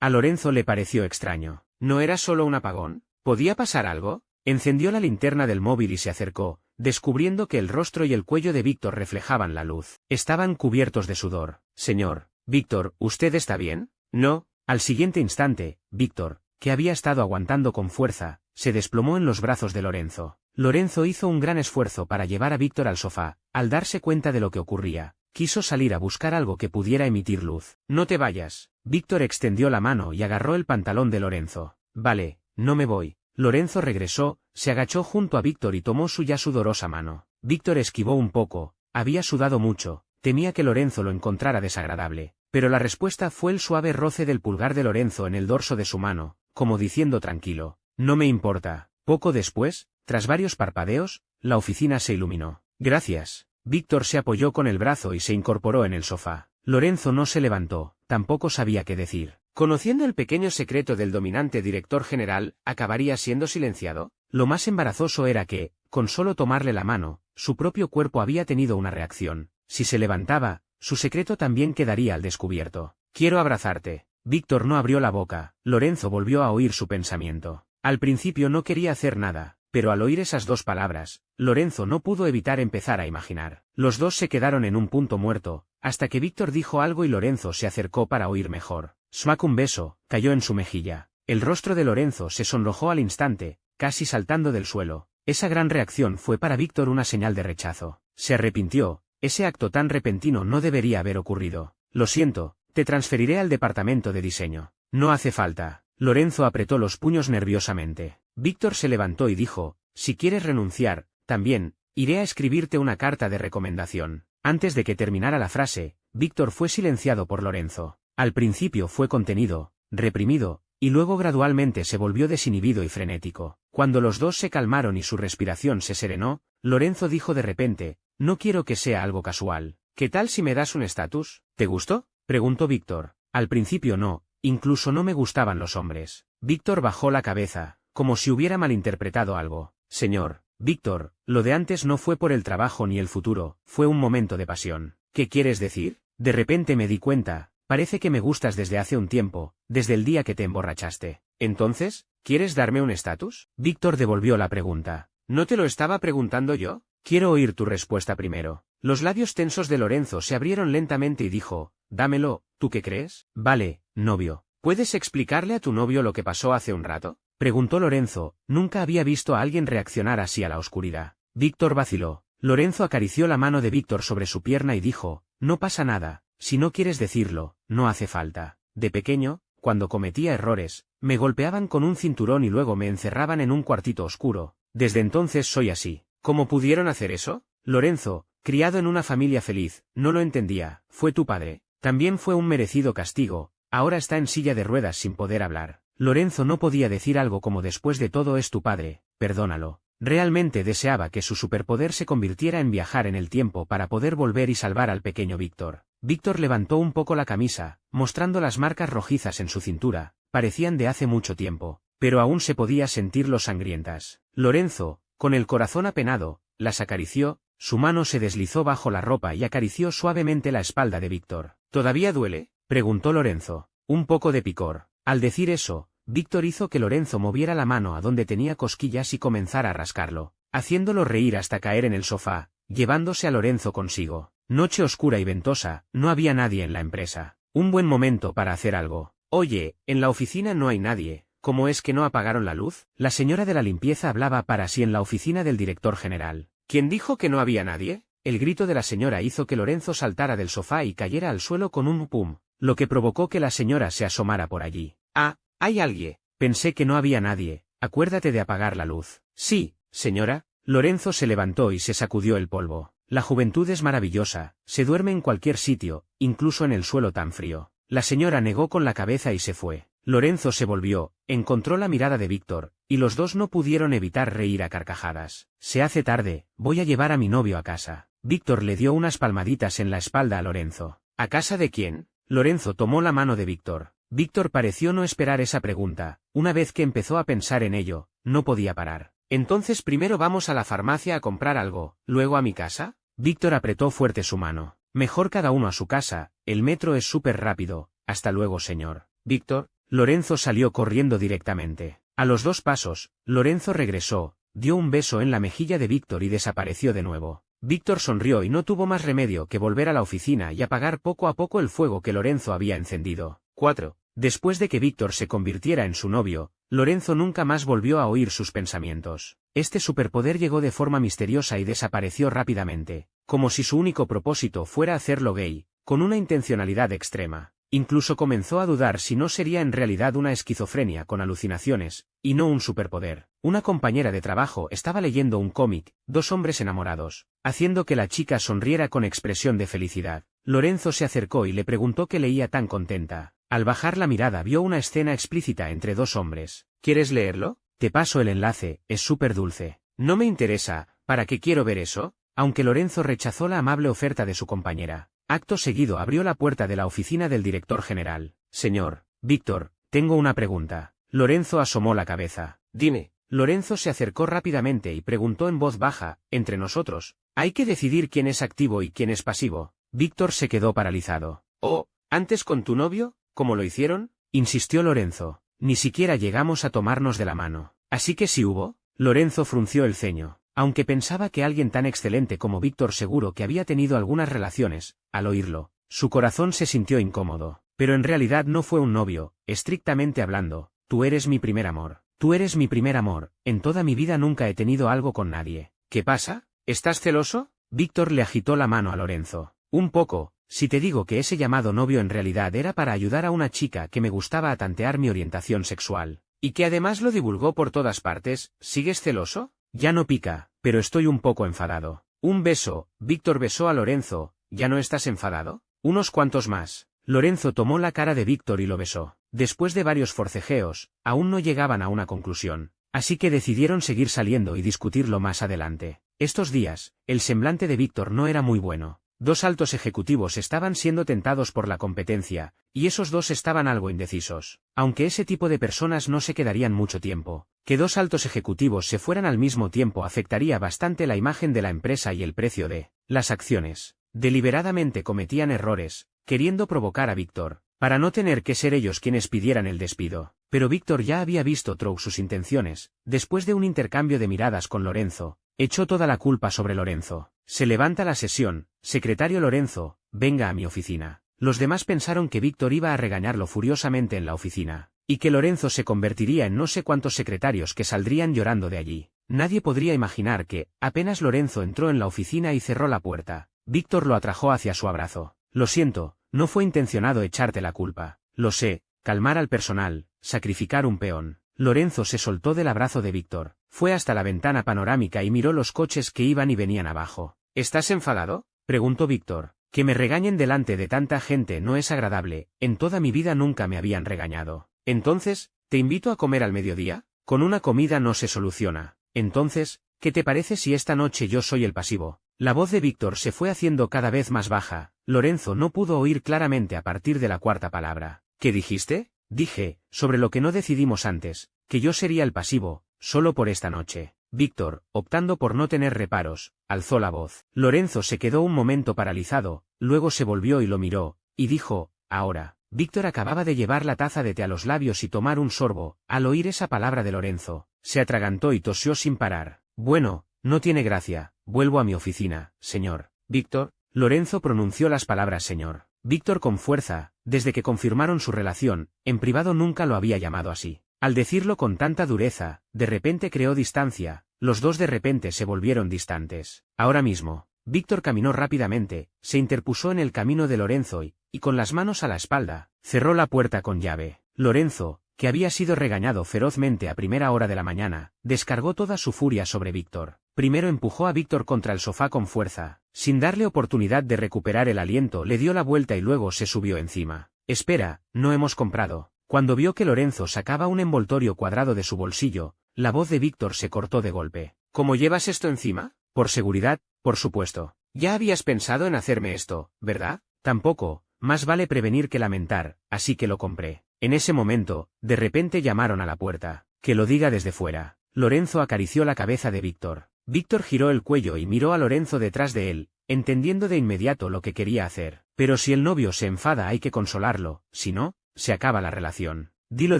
A Lorenzo le pareció extraño. ¿No era solo un apagón? ¿Podía pasar algo? Encendió la linterna del móvil y se acercó, descubriendo que el rostro y el cuello de Víctor reflejaban la luz. Estaban cubiertos de sudor. Señor, Víctor, ¿usted está bien? No. Al siguiente instante, Víctor, que había estado aguantando con fuerza, se desplomó en los brazos de Lorenzo. Lorenzo hizo un gran esfuerzo para llevar a Víctor al sofá. Al darse cuenta de lo que ocurría, quiso salir a buscar algo que pudiera emitir luz. No te vayas. Víctor extendió la mano y agarró el pantalón de Lorenzo. Vale, no me voy. Lorenzo regresó, se agachó junto a Víctor y tomó su ya sudorosa mano. Víctor esquivó un poco, había sudado mucho, temía que Lorenzo lo encontrara desagradable, pero la respuesta fue el suave roce del pulgar de Lorenzo en el dorso de su mano, como diciendo tranquilo, no me importa. Poco después, tras varios parpadeos, la oficina se iluminó. Gracias. Víctor se apoyó con el brazo y se incorporó en el sofá. Lorenzo no se levantó, tampoco sabía qué decir. Conociendo el pequeño secreto del dominante director general, ¿acabaría siendo silenciado? Lo más embarazoso era que, con solo tomarle la mano, su propio cuerpo había tenido una reacción. Si se levantaba, su secreto también quedaría al descubierto. Quiero abrazarte. Víctor no abrió la boca. Lorenzo volvió a oír su pensamiento. Al principio no quería hacer nada, pero al oír esas dos palabras, Lorenzo no pudo evitar empezar a imaginar. Los dos se quedaron en un punto muerto, hasta que Víctor dijo algo y Lorenzo se acercó para oír mejor. Smack, un beso, cayó en su mejilla. El rostro de Lorenzo se sonrojó al instante, casi saltando del suelo. Esa gran reacción fue para Víctor una señal de rechazo. Se arrepintió, ese acto tan repentino no debería haber ocurrido. Lo siento, te transferiré al departamento de diseño. No hace falta. Lorenzo apretó los puños nerviosamente. Víctor se levantó y dijo, si quieres renunciar, también, iré a escribirte una carta de recomendación. Antes de que terminara la frase, Víctor fue silenciado por Lorenzo. Al principio fue contenido, reprimido, y luego gradualmente se volvió desinhibido y frenético. Cuando los dos se calmaron y su respiración se serenó, Lorenzo dijo de repente, no quiero que sea algo casual. ¿Qué tal si me das un estatus? ¿Te gustó? Preguntó Víctor. Al principio no, incluso no me gustaban los hombres. Víctor bajó la cabeza, como si hubiera malinterpretado algo. Señor, Víctor, lo de antes no fue por el trabajo ni el futuro, fue un momento de pasión. ¿Qué quieres decir? De repente me di cuenta. Parece que me gustas desde hace un tiempo, desde el día que te emborrachaste. Entonces, ¿quieres darme un estatus? Víctor devolvió la pregunta. ¿No te lo estaba preguntando yo? Quiero oír tu respuesta primero. Los labios tensos de Lorenzo se abrieron lentamente y dijo, dámelo, ¿tú qué crees? Vale, novio. ¿Puedes explicarle a tu novio lo que pasó hace un rato? Preguntó Lorenzo, nunca había visto a alguien reaccionar así a la oscuridad. Víctor vaciló. Lorenzo acarició la mano de Víctor sobre su pierna y dijo, no pasa nada. Si no quieres decirlo, no hace falta. De pequeño, cuando cometía errores, me golpeaban con un cinturón y luego me encerraban en un cuartito oscuro. Desde entonces soy así. ¿Cómo pudieron hacer eso? Lorenzo, criado en una familia feliz, no lo entendía, fue tu padre. También fue un merecido castigo, ahora está en silla de ruedas sin poder hablar. Lorenzo no podía decir algo como después de todo es tu padre, perdónalo. Realmente deseaba que su superpoder se convirtiera en viajar en el tiempo para poder volver y salvar al pequeño Víctor. Víctor levantó un poco la camisa, mostrando las marcas rojizas en su cintura, parecían de hace mucho tiempo, pero aún se podía sentirlos sangrientas. Lorenzo, con el corazón apenado, las acarició, su mano se deslizó bajo la ropa y acarició suavemente la espalda de Víctor. ¿Todavía duele?, preguntó Lorenzo. Un poco de picor. Al decir eso, Víctor hizo que Lorenzo moviera la mano a donde tenía cosquillas y comenzara a rascarlo, haciéndolo reír hasta caer en el sofá, llevándose a Lorenzo consigo. Noche oscura y ventosa, no había nadie en la empresa. Un buen momento para hacer algo. Oye, en la oficina no hay nadie. ¿Cómo es que no apagaron la luz? La señora de la limpieza hablaba para sí en la oficina del director general. ¿Quién dijo que no había nadie? El grito de la señora hizo que Lorenzo saltara del sofá y cayera al suelo con un pum, lo que provocó que la señora se asomara por allí. Ah, ¿hay alguien? Pensé que no había nadie. Acuérdate de apagar la luz. Sí, señora. Lorenzo se levantó y se sacudió el polvo. La juventud es maravillosa, se duerme en cualquier sitio, incluso en el suelo tan frío. La señora negó con la cabeza y se fue. Lorenzo se volvió, encontró la mirada de Víctor, y los dos no pudieron evitar reír a carcajadas. Se hace tarde, voy a llevar a mi novio a casa. Víctor le dio unas palmaditas en la espalda a Lorenzo. ¿A casa de quién? Lorenzo tomó la mano de Víctor. Víctor pareció no esperar esa pregunta. Una vez que empezó a pensar en ello, no podía parar. Entonces primero vamos a la farmacia a comprar algo, luego a mi casa. Víctor apretó fuerte su mano. Mejor cada uno a su casa, el metro es súper rápido. Hasta luego, señor. Víctor. Lorenzo salió corriendo directamente. A los 2 pasos, Lorenzo regresó, dio un beso en la mejilla de Víctor y desapareció de nuevo. Víctor sonrió y no tuvo más remedio que volver a la oficina y apagar poco a poco el fuego que Lorenzo había encendido. 4. Después de que Víctor se convirtiera en su novio, Lorenzo nunca más volvió a oír sus pensamientos. Este superpoder llegó de forma misteriosa y desapareció rápidamente, como si su único propósito fuera hacerlo gay, con una intencionalidad extrema. Incluso comenzó a dudar si no sería en realidad una esquizofrenia con alucinaciones, y no un superpoder. Una compañera de trabajo estaba leyendo un cómic, 2 hombres enamorados, haciendo que la chica sonriera con expresión de felicidad. Lorenzo se acercó y le preguntó qué leía tan contenta. Al bajar la mirada vio una escena explícita entre 2 hombres. ¿Quieres leerlo? Te paso el enlace, es súper dulce. No me interesa, ¿para qué quiero ver eso? Aunque Lorenzo rechazó la amable oferta de su compañera. Acto seguido abrió la puerta de la oficina del director general. Señor, Víctor, tengo una pregunta. Lorenzo asomó la cabeza. Dime. Lorenzo se acercó rápidamente y preguntó en voz baja, entre nosotros, ¿hay que decidir quién es activo y quién es pasivo? Víctor se quedó paralizado. Oh, ¿antes con tu novio? ¿Cómo lo hicieron? Insistió Lorenzo. Ni siquiera llegamos a tomarnos de la mano. ¿Así que sí hubo? Lorenzo frunció el ceño. Aunque pensaba que alguien tan excelente como Víctor seguro que había tenido algunas relaciones, al oírlo, su corazón se sintió incómodo. Pero en realidad no fue un novio, estrictamente hablando. Tú eres mi primer amor. Tú eres mi primer amor. En toda mi vida nunca he tenido algo con nadie. ¿Qué pasa? ¿Estás celoso? Víctor le agitó la mano a Lorenzo. Un poco, si te digo que ese llamado novio en realidad era para ayudar a una chica que me gustaba a tantear mi orientación sexual. Y que además lo divulgó por todas partes, ¿sigues celoso? Ya no pica, pero estoy un poco enfadado. Un beso, Víctor besó a Lorenzo. ¿Ya no estás enfadado? Unos cuantos más. Lorenzo tomó la cara de Víctor y lo besó. Después de varios forcejeos, aún no llegaban a una conclusión. Así que decidieron seguir saliendo y discutirlo más adelante. Estos días, el semblante de Víctor no era muy bueno. 2 altos ejecutivos estaban siendo tentados por la competencia, y esos 2 estaban algo indecisos. Aunque ese tipo de personas no se quedarían mucho tiempo, que 2 altos ejecutivos se fueran al mismo tiempo afectaría bastante la imagen de la empresa y el precio de las acciones. Deliberadamente cometían errores, queriendo provocar a Víctor, para no tener que ser ellos quienes pidieran el despido. Pero Víctor ya había visto through sus intenciones. Después de un intercambio de miradas con Lorenzo, echó toda la culpa sobre Lorenzo. Se levanta la sesión, secretario Lorenzo, venga a mi oficina. Los demás pensaron que Víctor iba a regañarlo furiosamente en la oficina, y que Lorenzo se convertiría en no sé cuántos secretarios que saldrían llorando de allí. Nadie podría imaginar que, apenas Lorenzo entró en la oficina y cerró la puerta, Víctor lo atrajo hacia su abrazo. Lo siento, no fue intencionado echarte la culpa. Lo sé, calmar al personal, sacrificar un peón. Lorenzo se soltó del abrazo de Víctor, fue hasta la ventana panorámica y miró los coches que iban y venían abajo. ¿Estás enfadado? Preguntó Víctor. Que me regañen delante de tanta gente no es agradable, en toda mi vida nunca me habían regañado. Entonces, ¿te invito a comer al mediodía? Con una comida no se soluciona. Entonces, ¿qué te parece si esta noche yo soy el pasivo? La voz de Víctor se fue haciendo cada vez más baja. Lorenzo no pudo oír claramente a partir de la cuarta palabra. ¿Qué dijiste? Dije, sobre lo que no decidimos antes, que yo sería el pasivo, solo por esta noche. Víctor, optando por no tener reparos, alzó la voz. Lorenzo se quedó un momento paralizado, luego se volvió y lo miró, y dijo, ahora. Víctor acababa de llevar la taza de té a los labios y tomar un sorbo. Al oír esa palabra de Lorenzo, se atragantó y tosió sin parar. Bueno, no tiene gracia, vuelvo a mi oficina, señor. Víctor, Lorenzo pronunció las palabras señor. Víctor con fuerza, desde que confirmaron su relación, en privado nunca lo había llamado así. Al decirlo con tanta dureza, de repente creó distancia, los dos de repente se volvieron distantes. Ahora mismo, Víctor caminó rápidamente, se interpuso en el camino de Lorenzo y con las manos a la espalda, cerró la puerta con llave. Lorenzo, que había sido regañado ferozmente a primera hora de la mañana, descargó toda su furia sobre Víctor. Primero empujó a Víctor contra el sofá con fuerza, sin darle oportunidad de recuperar el aliento le dio la vuelta y luego se subió encima. Espera, no hemos comprado. Cuando vio que Lorenzo sacaba un envoltorio cuadrado de su bolsillo, la voz de Víctor se cortó de golpe. ¿Cómo llevas esto encima? Por seguridad, por supuesto. Ya habías pensado en hacerme esto, ¿verdad? Tampoco, más vale prevenir que lamentar, así que lo compré. En ese momento, de repente llamaron a la puerta. Que lo diga desde fuera. Lorenzo acarició la cabeza de Víctor. Víctor giró el cuello y miró a Lorenzo detrás de él, entendiendo de inmediato lo que quería hacer. Pero si el novio se enfada hay que consolarlo, si no, se acaba la relación. Dilo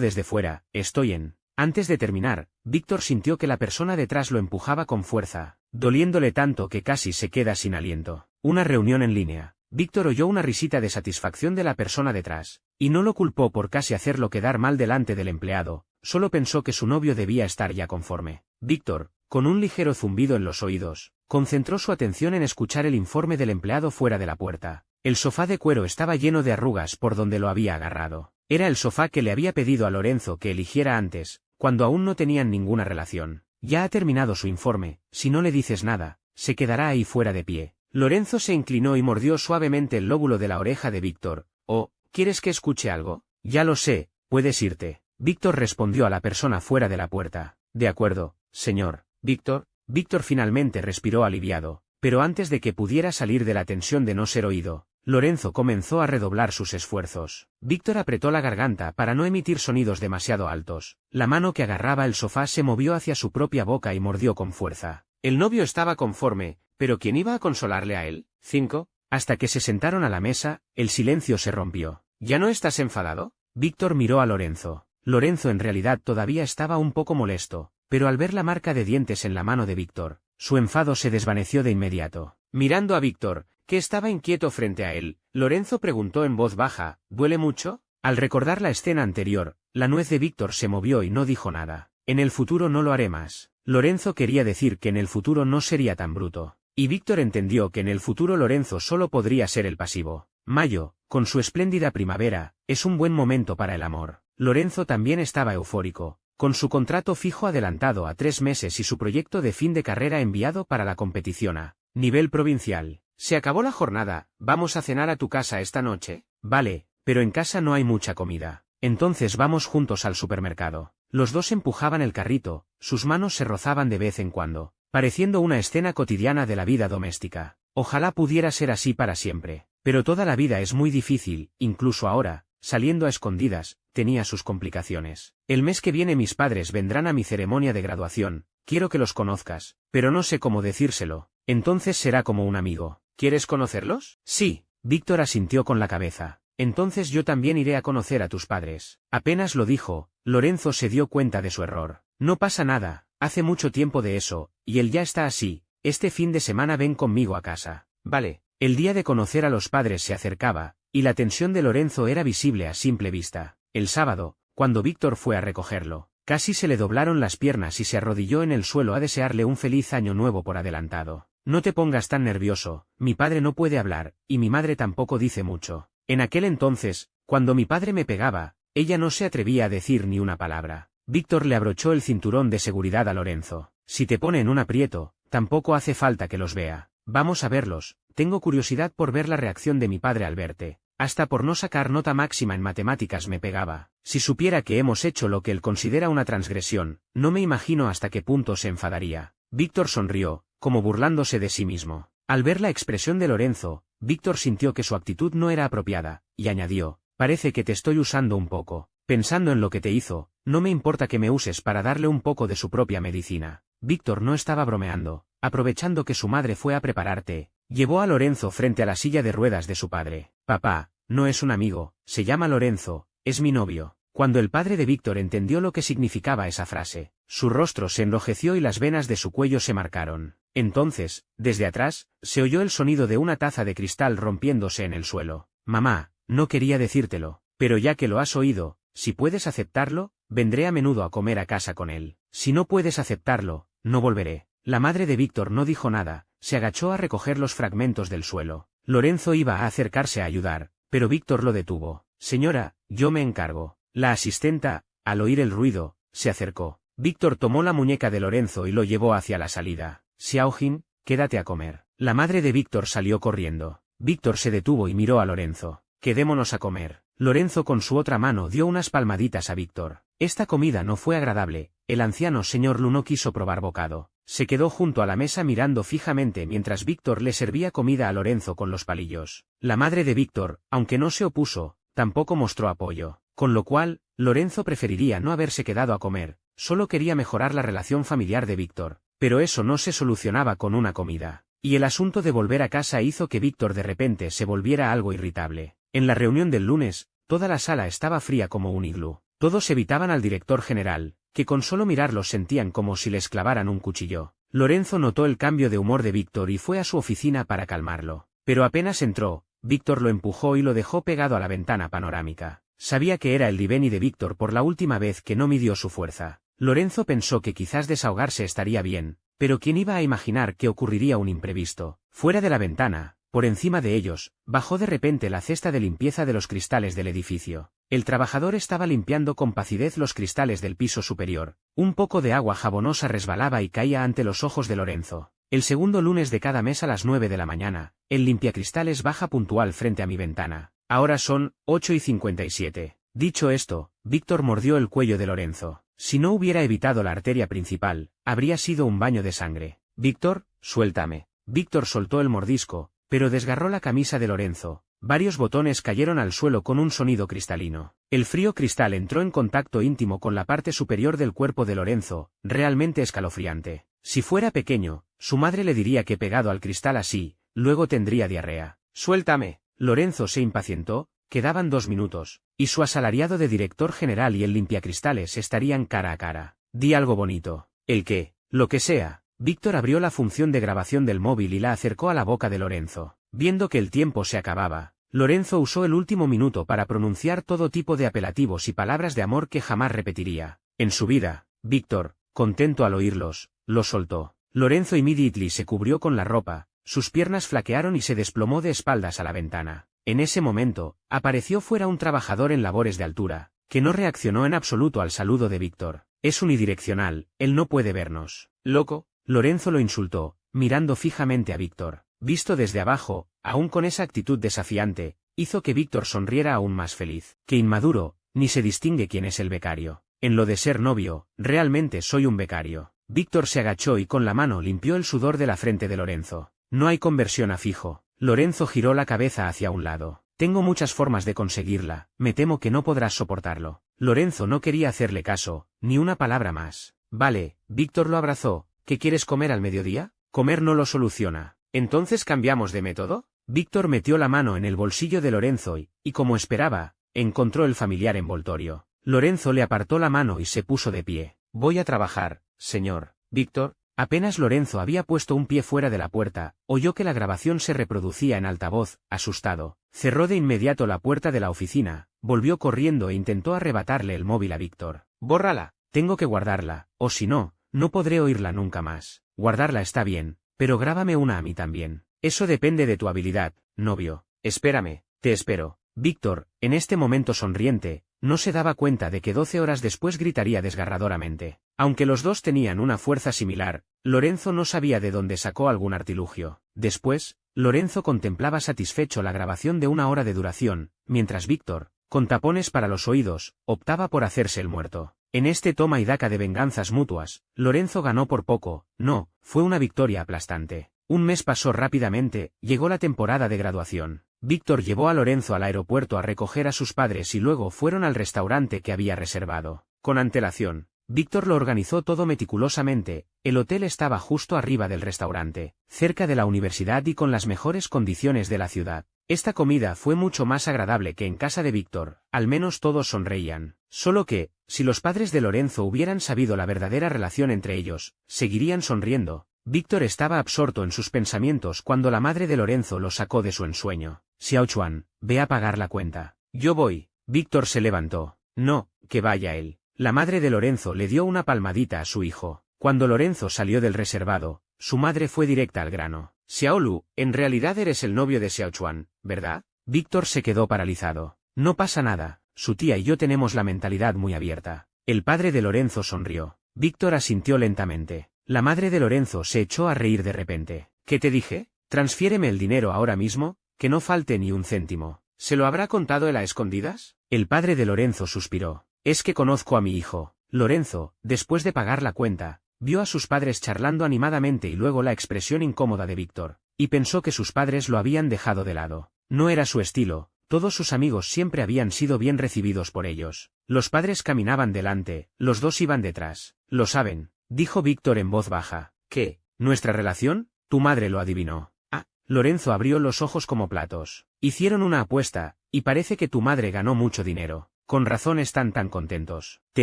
desde fuera, estoy en. Antes de terminar, Víctor sintió que la persona detrás lo empujaba con fuerza, doliéndole tanto que casi se queda sin aliento. Una reunión en línea. Víctor oyó una risita de satisfacción de la persona detrás, y no lo culpó por casi hacerlo quedar mal delante del empleado, solo pensó que su novio debía estar ya conforme. Víctor, con un ligero zumbido en los oídos, concentró su atención en escuchar el informe del empleado fuera de la puerta. El sofá de cuero estaba lleno de arrugas por donde lo había agarrado. Era el sofá que le había pedido a Lorenzo que eligiera antes, cuando aún no tenían ninguna relación. Ya ha terminado su informe, si no le dices nada, se quedará ahí fuera de pie. Lorenzo se inclinó y mordió suavemente el lóbulo de la oreja de Víctor. Oh, ¿quieres que escuche algo? Ya lo sé, puedes irte. Víctor respondió a la persona fuera de la puerta. De acuerdo, señor. Víctor. Víctor finalmente respiró aliviado, pero antes de que pudiera salir de la tensión de no ser oído, Lorenzo comenzó a redoblar sus esfuerzos. Víctor apretó la garganta para no emitir sonidos demasiado altos. La mano que agarraba el sofá se movió hacia su propia boca y mordió con fuerza. El novio estaba conforme, pero ¿quién iba a consolarle a él? 5. Hasta que se sentaron a la mesa, el silencio se rompió. ¿Ya no estás enfadado? Víctor miró a Lorenzo. Lorenzo en realidad todavía estaba un poco molesto, pero al ver la marca de dientes en la mano de Víctor, su enfado se desvaneció de inmediato. Mirando a Víctor, que estaba inquieto frente a él, Lorenzo preguntó en voz baja, ¿duele mucho? Al recordar la escena anterior, la nuez de Víctor se movió y no dijo nada. En el futuro no lo haré más. Lorenzo quería decir que en el futuro no sería tan bruto. Y Víctor entendió que en el futuro Lorenzo solo podría ser el pasivo. Mayo, con su espléndida primavera, es un buen momento para el amor. Lorenzo también estaba eufórico, con su contrato fijo adelantado a 3 meses y su proyecto de fin de carrera enviado para la competición a nivel provincial. Se acabó la jornada, ¿vamos a cenar a tu casa esta noche? Vale, pero en casa no hay mucha comida. Entonces vamos juntos al supermercado. Los dos empujaban el carrito, sus manos se rozaban de vez en cuando, pareciendo una escena cotidiana de la vida doméstica. Ojalá pudiera ser así para siempre, pero toda la vida es muy difícil, incluso ahora, saliendo a escondidas, tenía sus complicaciones. El mes que viene mis padres vendrán a mi ceremonia de graduación, quiero que los conozcas, pero no sé cómo decírselo, entonces será como un amigo. ¿Quieres conocerlos? Sí, Víctor asintió con la cabeza. Entonces yo también iré a conocer a tus padres. Apenas lo dijo, Lorenzo se dio cuenta de su error. No pasa nada, hace mucho tiempo de eso, y él ya está así. Este fin de semana ven conmigo a casa. Vale. El día de conocer a los padres se acercaba, y la tensión de Lorenzo era visible a simple vista. El sábado, cuando Víctor fue a recogerlo, casi se le doblaron las piernas y se arrodilló en el suelo a desearle un feliz año nuevo por adelantado. No te pongas tan nervioso, mi padre no puede hablar, y mi madre tampoco dice mucho. En aquel entonces, cuando mi padre me pegaba, ella no se atrevía a decir ni una palabra. Víctor le abrochó el cinturón de seguridad a Lorenzo. Si te pone en un aprieto, tampoco hace falta que los vea. Vamos a verlos, tengo curiosidad por ver la reacción de mi padre al verte. Hasta por no sacar nota máxima en matemáticas me pegaba. Si supiera que hemos hecho lo que él considera una transgresión, no me imagino hasta qué punto se enfadaría. Víctor sonrió, como burlándose de sí mismo. Al ver la expresión de Lorenzo, Víctor sintió que su actitud no era apropiada, y añadió, parece que te estoy usando un poco. Pensando en lo que te hizo, no me importa que me uses para darle un poco de su propia medicina. Víctor no estaba bromeando. Aprovechando que su madre fue a preparar té, llevó a Lorenzo frente a la silla de ruedas de su padre. Papá, no es un amigo, se llama Lorenzo, es mi novio. Cuando el padre de Víctor entendió lo que significaba esa frase, su rostro se enrojeció y las venas de su cuello se marcaron. Entonces, desde atrás, se oyó el sonido de una taza de cristal rompiéndose en el suelo. Mamá, no quería decírtelo, pero ya que lo has oído, si puedes aceptarlo, vendré a menudo a comer a casa con él. Si no puedes aceptarlo, no volveré. La madre de Víctor no dijo nada, se agachó a recoger los fragmentos del suelo. Lorenzo iba a acercarse a ayudar, pero Víctor lo detuvo. Señora, yo me encargo. La asistenta, al oír el ruido, se acercó. Víctor tomó la muñeca de Lorenzo y lo llevó hacia la salida. Xiaojin, quédate a comer. La madre de Víctor salió corriendo. Víctor se detuvo y miró a Lorenzo. Quedémonos a comer. Lorenzo con su otra mano dio unas palmaditas a Víctor. Esta comida no fue agradable. El anciano señor Lu no quiso probar bocado. Se quedó junto a la mesa mirando fijamente mientras Víctor le servía comida a Lorenzo con los palillos. La madre de Víctor, aunque no se opuso, tampoco mostró apoyo, con lo cual, Lorenzo preferiría no haberse quedado a comer, solo quería mejorar la relación familiar de Víctor, pero eso no se solucionaba con una comida. Y el asunto de volver a casa hizo que Víctor de repente se volviera algo irritable. En la reunión del lunes, toda la sala estaba fría como un iglú. Todos evitaban al director general, que con solo mirarlos sentían como si les clavaran un cuchillo. Lorenzo notó el cambio de humor de Víctor y fue a su oficina para calmarlo. Pero apenas entró, Víctor lo empujó y lo dejó pegado a la ventana panorámica. Sabía que era el diveni de Víctor por la última vez que no midió su fuerza. Lorenzo pensó que quizás desahogarse estaría bien, pero ¿quién iba a imaginar que ocurriría un imprevisto? Fuera de la ventana, por encima de ellos, bajó de repente la cesta de limpieza de los cristales del edificio. El trabajador estaba limpiando con pacidez los cristales del piso superior. Un poco de agua jabonosa resbalaba y caía ante los ojos de Lorenzo. El segundo lunes de cada mes a las 9 de la mañana, el limpiacristales baja puntual frente a mi ventana. Ahora son 8:57. Dicho esto, Víctor mordió el cuello de Lorenzo. Si no hubiera evitado la arteria principal, habría sido un baño de sangre. Víctor, suéltame. Víctor soltó el mordisco, pero desgarró la camisa de Lorenzo. Varios botones cayeron al suelo con un sonido cristalino. El frío cristal entró en contacto íntimo con la parte superior del cuerpo de Lorenzo, realmente escalofriante. Si fuera pequeño, su madre le diría que pegado al cristal así, luego tendría diarrea. ¡Suéltame! Lorenzo se impacientó, quedaban 2 minutos, y su asalariado de director general y el limpiacristales estarían cara a cara. Di algo bonito. ¿El qué? Lo que sea. Víctor abrió la función de grabación del móvil y la acercó a la boca de Lorenzo. Viendo que el tiempo se acababa, Lorenzo usó el último minuto para pronunciar todo tipo de apelativos y palabras de amor que jamás repetiría en su vida. Víctor, contento al oírlos, los soltó. Lorenzo immediately se cubrió con la ropa, sus piernas flaquearon y se desplomó de espaldas a la ventana. En ese momento, apareció fuera un trabajador en labores de altura, que no reaccionó en absoluto al saludo de Víctor. Es unidireccional, él no puede vernos. Loco, Lorenzo lo insultó, mirando fijamente a Víctor. Visto desde abajo, aún con esa actitud desafiante, hizo que Víctor sonriera aún más feliz. Que inmaduro, ni se distingue quién es el becario. En lo de ser novio, realmente soy un becario. Víctor se agachó y con la mano limpió el sudor de la frente de Lorenzo. No hay conversión a fijo. Lorenzo giró la cabeza hacia un lado. Tengo muchas formas de conseguirla, me temo que no podrás soportarlo. Lorenzo no quería hacerle caso, ni una palabra más. Vale, Víctor lo abrazó. ¿Qué quieres comer al mediodía? Comer no lo soluciona. ¿Entonces cambiamos de método? Víctor metió la mano en el bolsillo de Lorenzo y como esperaba, encontró el familiar envoltorio. Lorenzo le apartó la mano y se puso de pie. Voy a trabajar, señor. Víctor, apenas Lorenzo había puesto un pie fuera de la puerta, oyó que la grabación se reproducía en altavoz, asustado. Cerró de inmediato la puerta de la oficina, volvió corriendo e intentó arrebatarle el móvil a Víctor. Bórrala, tengo que guardarla, o si no, no podré oírla nunca más. Guardarla está bien, pero grábame una a mí también. Eso depende de tu habilidad, novio. Espérame, te espero. Víctor, en este momento sonriente, no se daba cuenta de que 12 horas después gritaría desgarradoramente. Aunque los dos tenían una fuerza similar, Lorenzo no sabía de dónde sacó algún artilugio. Después, Lorenzo contemplaba satisfecho la grabación de 1 hora de duración, mientras Víctor, con tapones para los oídos, optaba por hacerse el muerto. En este toma y daca de venganzas mutuas, Lorenzo ganó por poco, no, fue una victoria aplastante. Un mes pasó rápidamente, llegó la temporada de graduación. Víctor llevó a Lorenzo al aeropuerto a recoger a sus padres y luego fueron al restaurante que había reservado. Con antelación, Víctor lo organizó todo meticulosamente, el hotel estaba justo arriba del restaurante, cerca de la universidad y con las mejores condiciones de la ciudad. Esta comida fue mucho más agradable que en casa de Víctor, al menos todos sonreían. Solo que, si los padres de Lorenzo hubieran sabido la verdadera relación entre ellos, seguirían sonriendo. Víctor estaba absorto en sus pensamientos cuando la madre de Lorenzo lo sacó de su ensueño. Xiaochuan, ve a pagar la cuenta. Yo voy. Víctor se levantó. No, que vaya él. La madre de Lorenzo le dio una palmadita a su hijo. Cuando Lorenzo salió del reservado, su madre fue directa al grano. Xiaolu, en realidad eres el novio de Xiaochuan, ¿verdad? Víctor se quedó paralizado. No pasa nada, su tía y yo tenemos la mentalidad muy abierta. El padre de Lorenzo sonrió. Víctor asintió lentamente. La madre de Lorenzo se echó a reír de repente. ¿Qué te dije? Transfiéreme el dinero ahora mismo, que no falte ni un céntimo. ¿Se lo habrá contado él a escondidas? El padre de Lorenzo suspiró. Es que conozco a mi hijo. Lorenzo, después de pagar la cuenta, vio a sus padres charlando animadamente y luego la expresión incómoda de Víctor, y pensó que sus padres lo habían dejado de lado. No era su estilo, todos sus amigos siempre habían sido bien recibidos por ellos. Los padres caminaban delante, los dos iban detrás. Lo saben, dijo Víctor en voz baja. ¿Qué? ¿Nuestra relación? Tu madre lo adivinó. Ah, Lorenzo abrió los ojos como platos. Hicieron una apuesta, y parece que tu madre ganó mucho dinero. Con razón están tan contentos. Te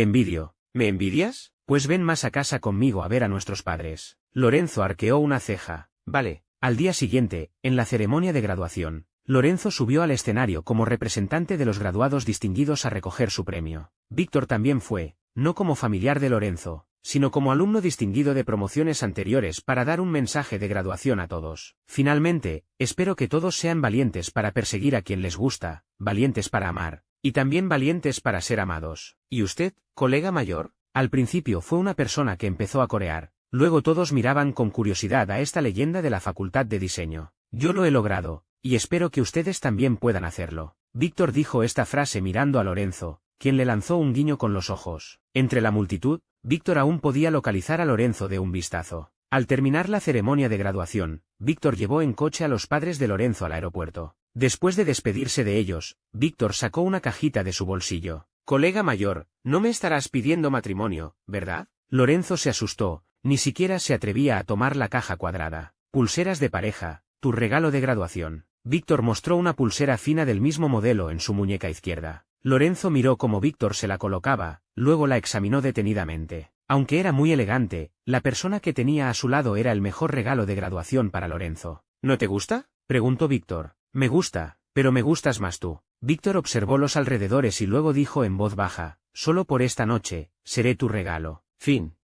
envidio. ¿Me envidias? Pues ven más a casa conmigo a ver a nuestros padres. Lorenzo arqueó una ceja. Vale. Al día siguiente, en la ceremonia de graduación, Lorenzo subió al escenario como representante de los graduados distinguidos a recoger su premio. Víctor también fue, no como familiar de Lorenzo, sino como alumno distinguido de promociones anteriores para dar un mensaje de graduación a todos. Finalmente, espero que todos sean valientes para perseguir a quien les gusta, valientes para amar, y también valientes para ser amados. ¿Y usted, colega mayor? Al principio fue una persona que empezó a corear, luego todos miraban con curiosidad a esta leyenda de la Facultad de Diseño. Yo lo he logrado, y espero que ustedes también puedan hacerlo. Víctor dijo esta frase mirando a Lorenzo, quien le lanzó un guiño con los ojos. Entre la multitud, Víctor aún podía localizar a Lorenzo de un vistazo. Al terminar la ceremonia de graduación, Víctor llevó en coche a los padres de Lorenzo al aeropuerto. Después de despedirse de ellos, Víctor sacó una cajita de su bolsillo. Colega mayor, no me estarás pidiendo matrimonio, ¿verdad? Lorenzo se asustó, ni siquiera se atrevía a tomar la caja cuadrada. Pulseras de pareja, tu regalo de graduación. Víctor mostró una pulsera fina del mismo modelo en su muñeca izquierda. Lorenzo miró cómo Víctor se la colocaba, luego la examinó detenidamente. Aunque era muy elegante, la persona que tenía a su lado era el mejor regalo de graduación para Lorenzo. ¿No te gusta? Preguntó Víctor. Me gusta, pero me gustas más tú. Víctor observó los alrededores y luego dijo en voz baja, solo por esta noche, seré tu regalo. Fin.